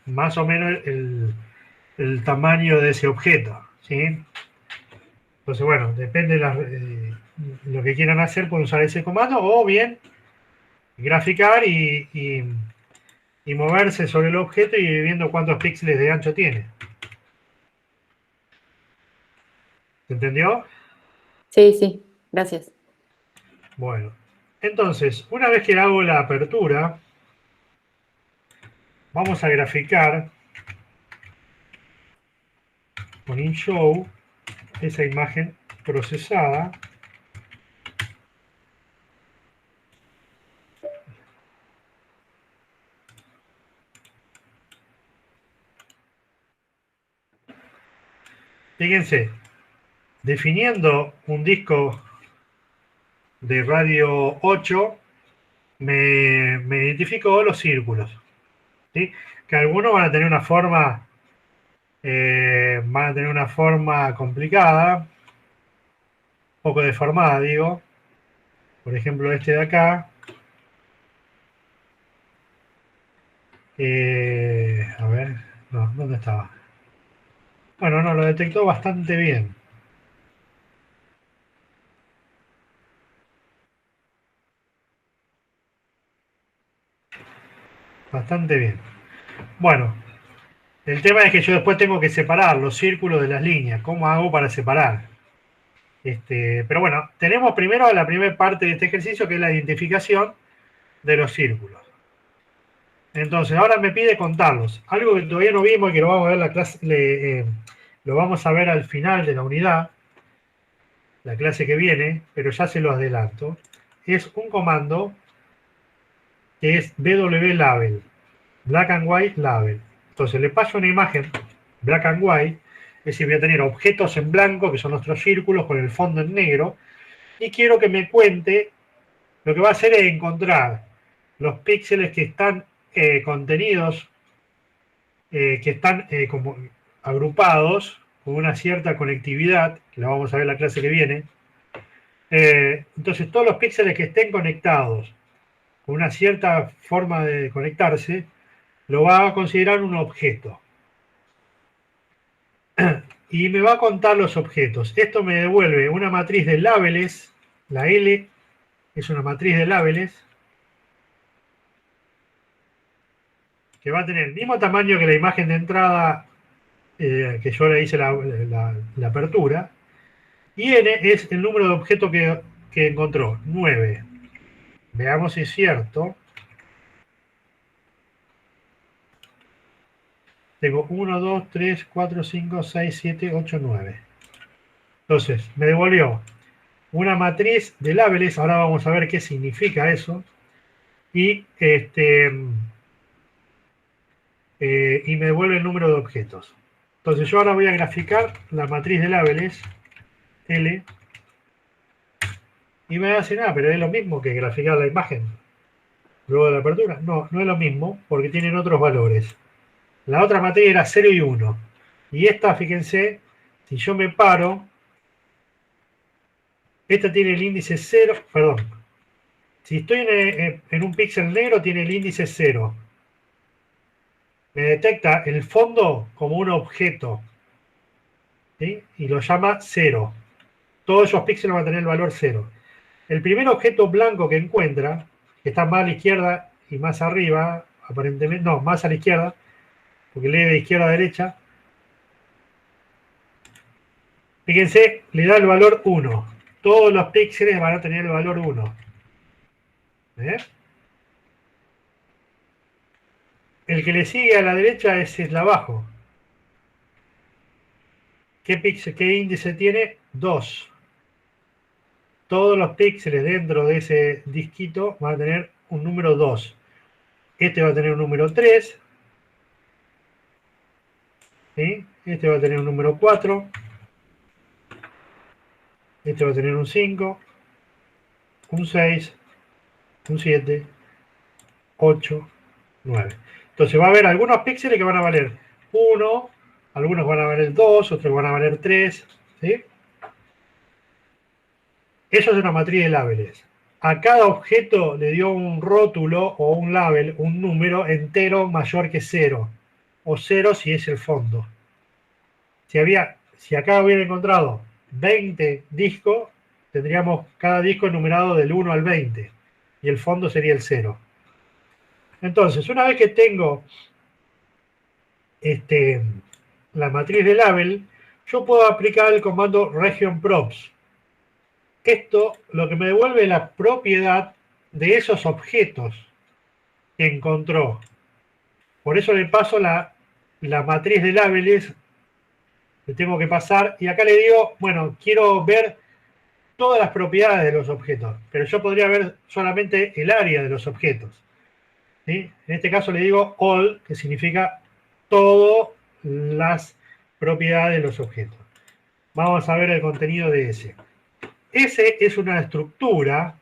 más o menos el tamaño de ese objeto, ¿sí? Entonces, bueno, depende de lo que quieran hacer, pueden usar ese comando, o bien graficar y moverse sobre el objeto y ir viendo cuántos píxeles de ancho tiene. ¿Se entendió? Sí, sí, gracias. Bueno, entonces, una vez que hago la apertura, vamos a graficar con InShow esa imagen procesada. Fíjense, definiendo un disco de radio 8, me identifico los círculos, ¿sí? Que algunos van a tener una forma complicada, un poco deformada, digo. Por ejemplo, este de acá. A ver, no, ¿dónde estaba? Bueno, no, lo detectó bastante bien. Bastante bien. Bueno, el tema es que yo después tengo que separar los círculos de las líneas. ¿Cómo hago para separar? Pero bueno, tenemos primero la primera parte de este ejercicio, que es la identificación de los círculos. Entonces, ahora me pide contarlos. Algo que todavía no vimos y que lo vamos a ver la clase, lo vamos a ver al final de la unidad, la clase que viene, pero ya se lo adelanto. Es un comando que es BW Label, Black and White Label. Entonces le paso una imagen Black and White. decir, voy a tener objetos en blanco, que son nuestros círculos, con el fondo en negro, y quiero que me cuente, lo que va a hacer es encontrar los píxeles que están contenidos, que están como agrupados con una cierta conectividad, que la vamos a ver en la clase que viene. Entonces, todos los píxeles que estén conectados con una cierta forma de conectarse, lo va a considerar un objeto. Y me va a contar los objetos. Esto me devuelve una matriz de labels. La L es una matriz de labels que va a tener el mismo tamaño que la imagen de entrada que yo le hice la apertura. Y N es el número de objetos que encontró, 9. Veamos si es cierto. Tengo 1, 2, 3, 4, 5, 6, 7, 8, 9. Entonces, me devolvió una matriz de labels. Ahora vamos a ver qué significa eso. Y me devuelve el número de objetos. Entonces, yo ahora voy a graficar la matriz de labels, L. Y me va a decir, pero es lo mismo que graficar la imagen luego de la apertura. No, no es lo mismo, porque tienen otros valores. La otra matriz era 0 y 1. Y esta, fíjense, si yo me paro, esta tiene el índice 0, perdón. Si estoy en un píxel negro, tiene el índice 0. Me detecta el fondo como un objeto, ¿sí? Y lo llama 0. Todos esos píxeles van a tener el valor 0. El primer objeto blanco que encuentra, que está más a la izquierda y más arriba, aparentemente, no, más a la izquierda, porque lee de izquierda a derecha. Fíjense, le da el valor 1. Todos los píxeles van a tener el valor 1. El que le sigue a la derecha es el de abajo. ¿Qué índice tiene? 2. Todos los píxeles dentro de ese disquito van a tener un número 2. Este va a tener un número 3. ¿Sí? Este va a tener un número 4. Este va a tener un 5. Un 6. Un 7. 8. 9. Entonces va a haber algunos píxeles que van a valer 1, algunos van a valer 2, otros van a valer 3. ¿Sí? Eso es una matriz de labels. A cada objeto le dio un rótulo o un label, un número entero mayor que 0. O 0 si es el fondo. Si acá hubiera encontrado 20 discos, tendríamos cada disco numerado del 1 al 20. Y el fondo sería el 0. Entonces, una vez que tengo la matriz de label, yo puedo aplicar el comando region_props. Esto lo que me devuelve es la propiedad de esos objetos que encontró. Por eso le paso la matriz de labels, le tengo que pasar, y acá le digo, bueno, quiero ver todas las propiedades de los objetos, pero yo podría ver solamente el área de los objetos. ¿Sí? En este caso le digo all, que significa todas las propiedades de los objetos. Vamos a ver el contenido de ese. Ese es una estructura,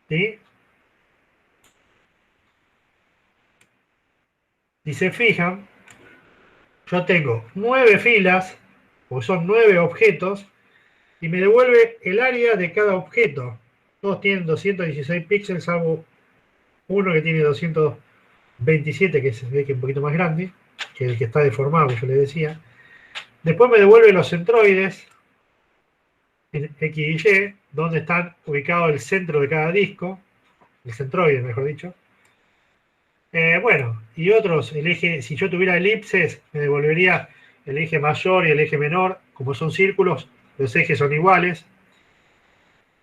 ¿sí? Si se fijan, yo tengo 9 filas, o son 9 objetos, y me devuelve el área de cada objeto. Todos tienen 216 píxeles, salvo uno que tiene 227, que es un poquito más grande, que el que está deformado, que yo les decía. Después me devuelve los centroides, en X y Y, donde están ubicados el centro de cada disco, el centroide, mejor dicho. Bueno, y otros, el eje, si yo tuviera elipses, me devolvería el eje mayor y el eje menor. Como son círculos, los ejes son iguales,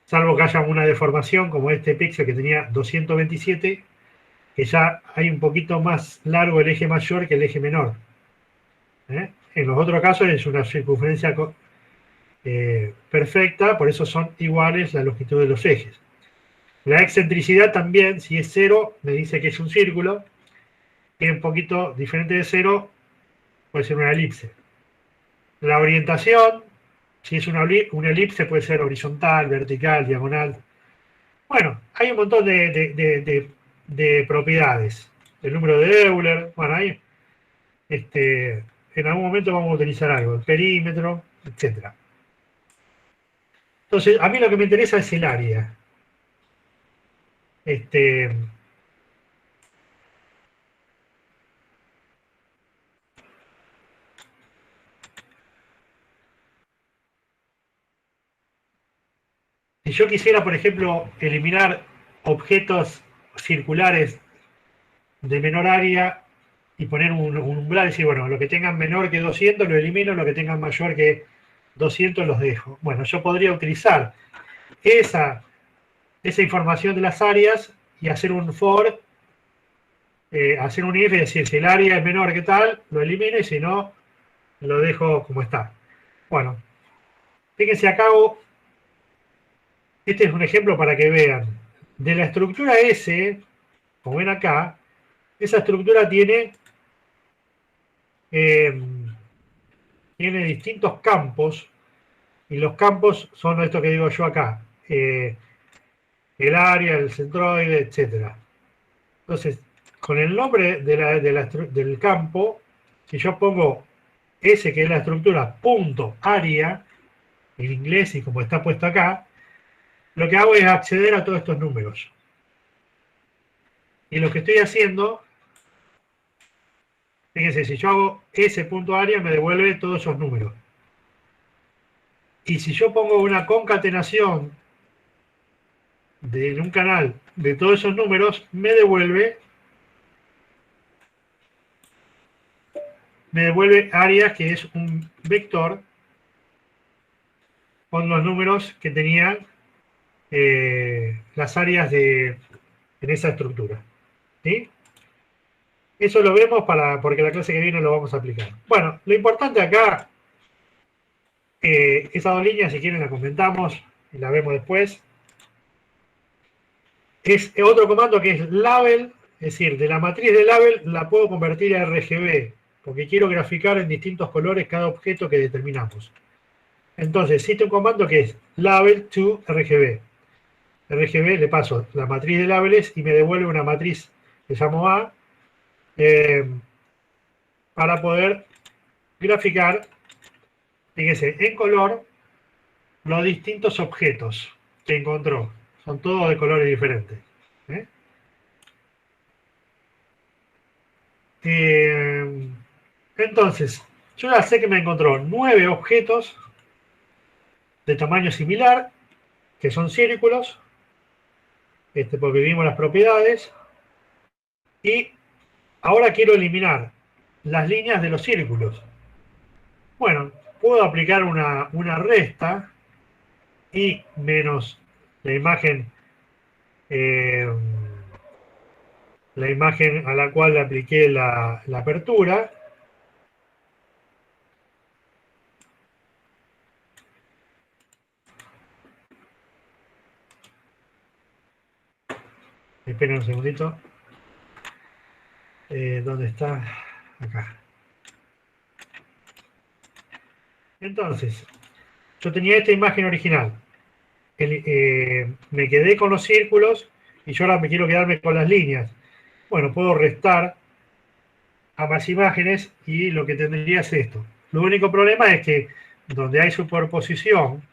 salvo que haya una deformación, como este píxel que tenía 227, que ya hay un poquito más largo el eje mayor que el eje menor. En los otros casos es una circunferencia perfecta, por eso son iguales la longitud de los ejes. La excentricidad también, si es 0, me dice que es un círculo, que es un poquito diferente de 0, puede ser una elipse. La orientación, si es una elipse, puede ser horizontal, vertical, diagonal. Bueno, hay un montón de propiedades. El número de Euler, bueno, hay, en algún momento vamos a utilizar algo, el perímetro, etcétera. Entonces, a mí lo que me interesa es el área. Este, si yo quisiera, por ejemplo, eliminar objetos circulares de menor área y poner un umbral, decir, bueno, lo que tengan menor que 200 lo elimino, lo que tengan mayor que 200 los dejo. Bueno, yo podría utilizar esa información de las áreas y hacer un for, hacer un if, es decir, si el área es menor que tal, lo elimino y si no, lo dejo como está. Bueno, fíjense acá, este es un ejemplo para que vean. De la estructura S, como ven acá, esa estructura eh, tiene distintos campos, y los campos son esto que digo yo acá, el área, el centroide, etcétera. Entonces, con el nombre del campo, si yo pongo S, que es la estructura, punto área, en inglés y como está puesto acá, lo que hago es acceder a todos estos números. Y lo que estoy haciendo, fíjense, si yo hago S.área, me devuelve todos esos números. Y si yo pongo una concatenación en un canal de todos esos números, me devuelve área, que es un vector con los números que tenían las áreas en esa estructura. ¿Sí? Eso lo vemos porque la clase que viene lo vamos a aplicar. Bueno, lo importante acá, esas dos líneas, si quieren, la comentamos y la vemos después. Es otro comando que es label, es decir, de la matriz de label la puedo convertir a RGB, porque quiero graficar en distintos colores cada objeto que determinamos. Entonces, existe un comando que es label to RGB. RGB le paso la matriz de labels y me devuelve una matriz que llamo A, para poder graficar, fíjense, en color los distintos objetos que encontró. Son todos de colores diferentes. ¿Eh? Entonces, yo ya sé que me encontró 9 objetos de tamaño similar, que son círculos, porque vimos las propiedades, y ahora quiero eliminar las líneas de los círculos. Bueno, puedo aplicar una resta y menos la imagen, la imagen a la cual le apliqué la apertura. Esperen un segundito. ¿Dónde está? Acá. Entonces, yo tenía esta imagen original. Me quedé con los círculos y yo ahora me quiero quedarme con las líneas. Bueno, puedo restar ambas imágenes y lo que tendría es esto. Lo único problema es que donde hay superposición,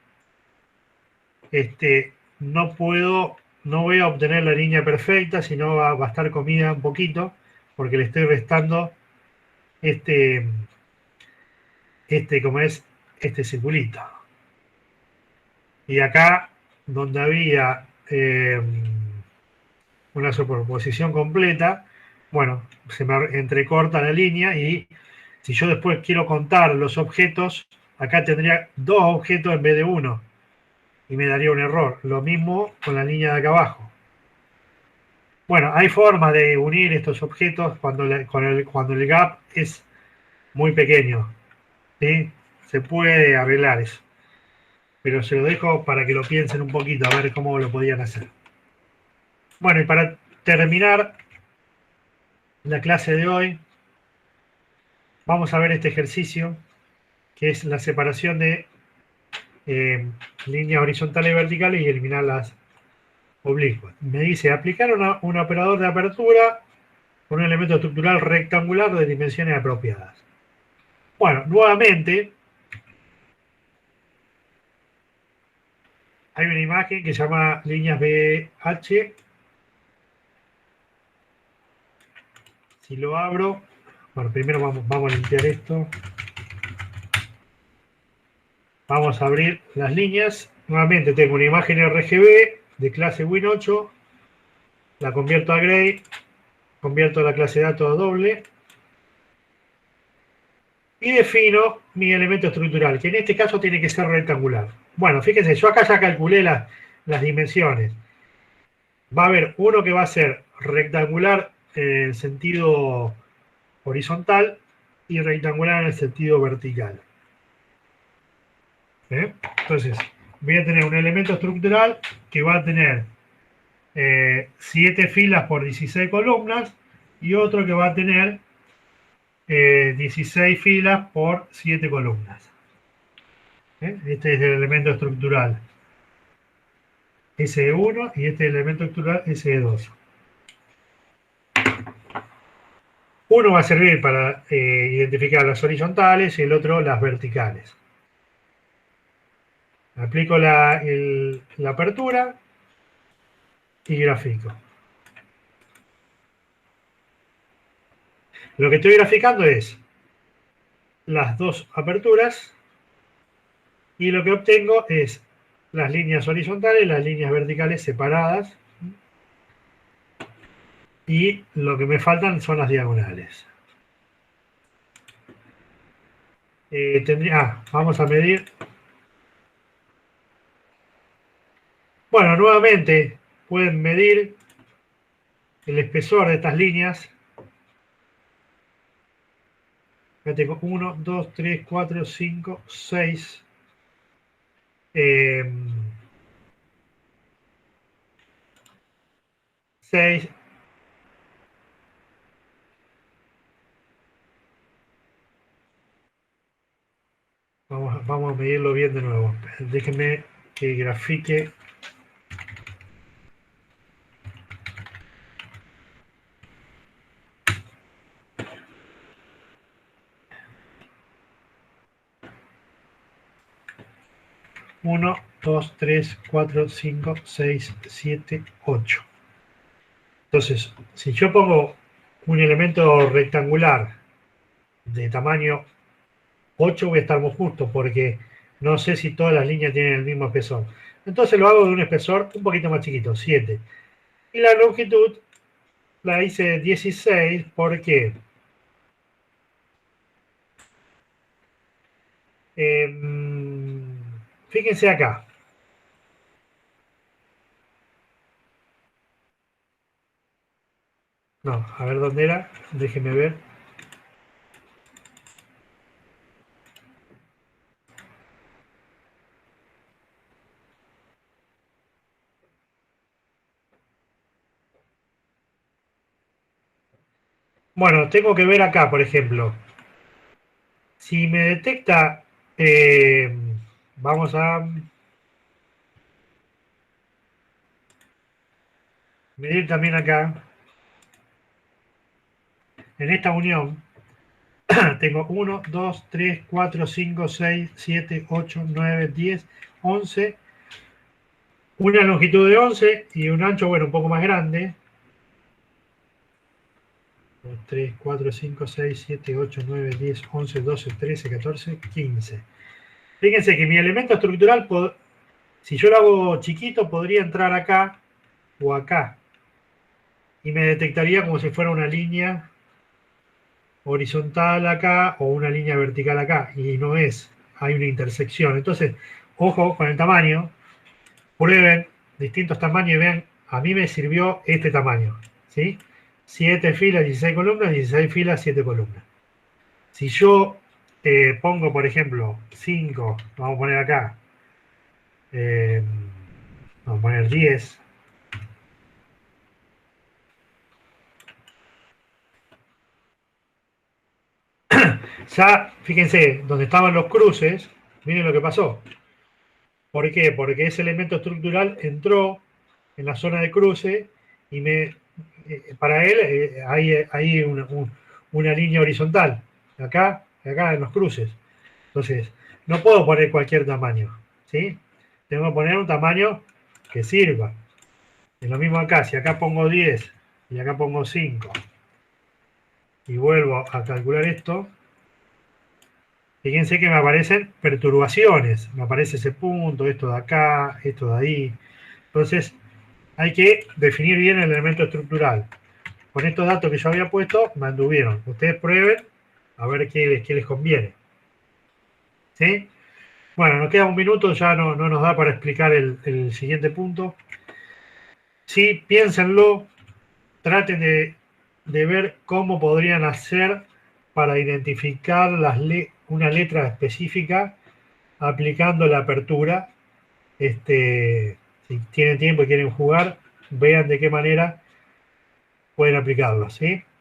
no voy a obtener la línea perfecta, sino va a estar comida un poquito, porque le estoy restando como es este circulito. Y acá, donde había una superposición completa, bueno, se me entrecorta la línea y si yo después quiero contar los objetos, acá tendría 2 objetos en vez de 1 y me daría un error. Lo mismo con la línea de acá abajo. Bueno, hay formas de unir estos objetos cuando el gap es muy pequeño. ¿Sí? Se puede arreglar eso. Pero se lo dejo para que lo piensen un poquito, a ver cómo lo podían hacer. Bueno, y para terminar la clase de hoy, vamos a ver este ejercicio que es la separación de líneas horizontales y verticales y eliminar las oblicuas. Me dice aplicar un operador de apertura con un elemento estructural rectangular de dimensiones apropiadas. Bueno, nuevamente hay una imagen que se llama líneas BH. Si lo abro, bueno, primero vamos a limpiar esto. Vamos a abrir las líneas. Nuevamente tengo una imagen RGB de clase Win8. La convierto a Gray. Convierto la clase de datos a doble. Y defino mi elemento estructural, que en este caso tiene que ser rectangular. Bueno, fíjense, yo acá ya calculé las dimensiones. Va a haber uno que va a ser rectangular en el sentido horizontal y rectangular en el sentido vertical. Entonces, voy a tener un elemento estructural que va a tener 7 filas por 16 columnas y otro que va a tener 16 filas por 7 columnas. Este es el elemento estructural SE1 y este es el elemento estructural SE2. Uno va a servir para identificar las horizontales y el otro las verticales. Aplico la apertura y grafico. Lo que estoy graficando es las dos aperturas y lo que obtengo es las líneas horizontales y las líneas verticales separadas y lo que me faltan son las diagonales. Vamos a medir. Bueno, nuevamente pueden medir el espesor de estas líneas. Ya tengo 1, 2, 3, 4, 5, 6. 6. Vamos a medirlo bien de nuevo. Déjenme que grafique. Uno, 2, 3, 4, 5, 6, 7, 8. Entonces, si yo pongo un elemento rectangular de tamaño 8, voy a estar muy justo porque no sé si todas las líneas tienen el mismo espesor. Entonces lo hago de un espesor un poquito más chiquito, 7. Y la longitud la hice 16 porque fíjense acá. No, a ver dónde era. Déjenme ver. Bueno, tengo que ver acá, por ejemplo. Si me detecta, vamos a medir también acá. En esta unión tengo 1, 2, 3, 4, 5, 6, 7, 8, 9, 10, 11. Una longitud de 11 y un ancho, bueno, un poco más grande. 2, 3, 4, 5, 6, 7, 8, 9, 10, 11, 12, 13, 14, 15. Fíjense que mi elemento estructural, si yo lo hago chiquito, podría entrar acá o acá. Y me detectaría como si fuera una línea horizontal acá o una línea vertical acá. Y no es. Hay una intersección. Entonces, ojo con el tamaño. Prueben distintos tamaños y vean, a mí me sirvió este tamaño. ¿Sí? 7 filas, 16 columnas, 16 filas, 7 columnas. Si yo pongo, por ejemplo, 5, vamos a poner acá, vamos a poner 10. Ya, fíjense, donde estaban los cruces, miren lo que pasó. ¿Por qué? Porque ese elemento estructural entró en la zona de cruce y para él hay una línea horizontal, acá en los cruces. Entonces, no puedo poner cualquier tamaño, ¿sí? Tengo que poner un tamaño que sirva. Es lo mismo acá, si acá pongo 10 y acá pongo 5 y vuelvo a calcular esto, fíjense que me aparecen perturbaciones, me aparece ese punto, esto de acá, esto de ahí. Entonces, hay que definir bien el elemento estructural. Con estos datos que yo había puesto, me anduvieron. Ustedes prueben a ver qué les conviene. ¿Sí? Bueno, nos queda un minuto, ya no nos da para explicar el siguiente punto. Sí, piénsenlo, traten de ver cómo podrían hacer para identificar una letra específica aplicando la apertura. Si tienen tiempo y quieren jugar, vean de qué manera pueden aplicarlo, ¿sí?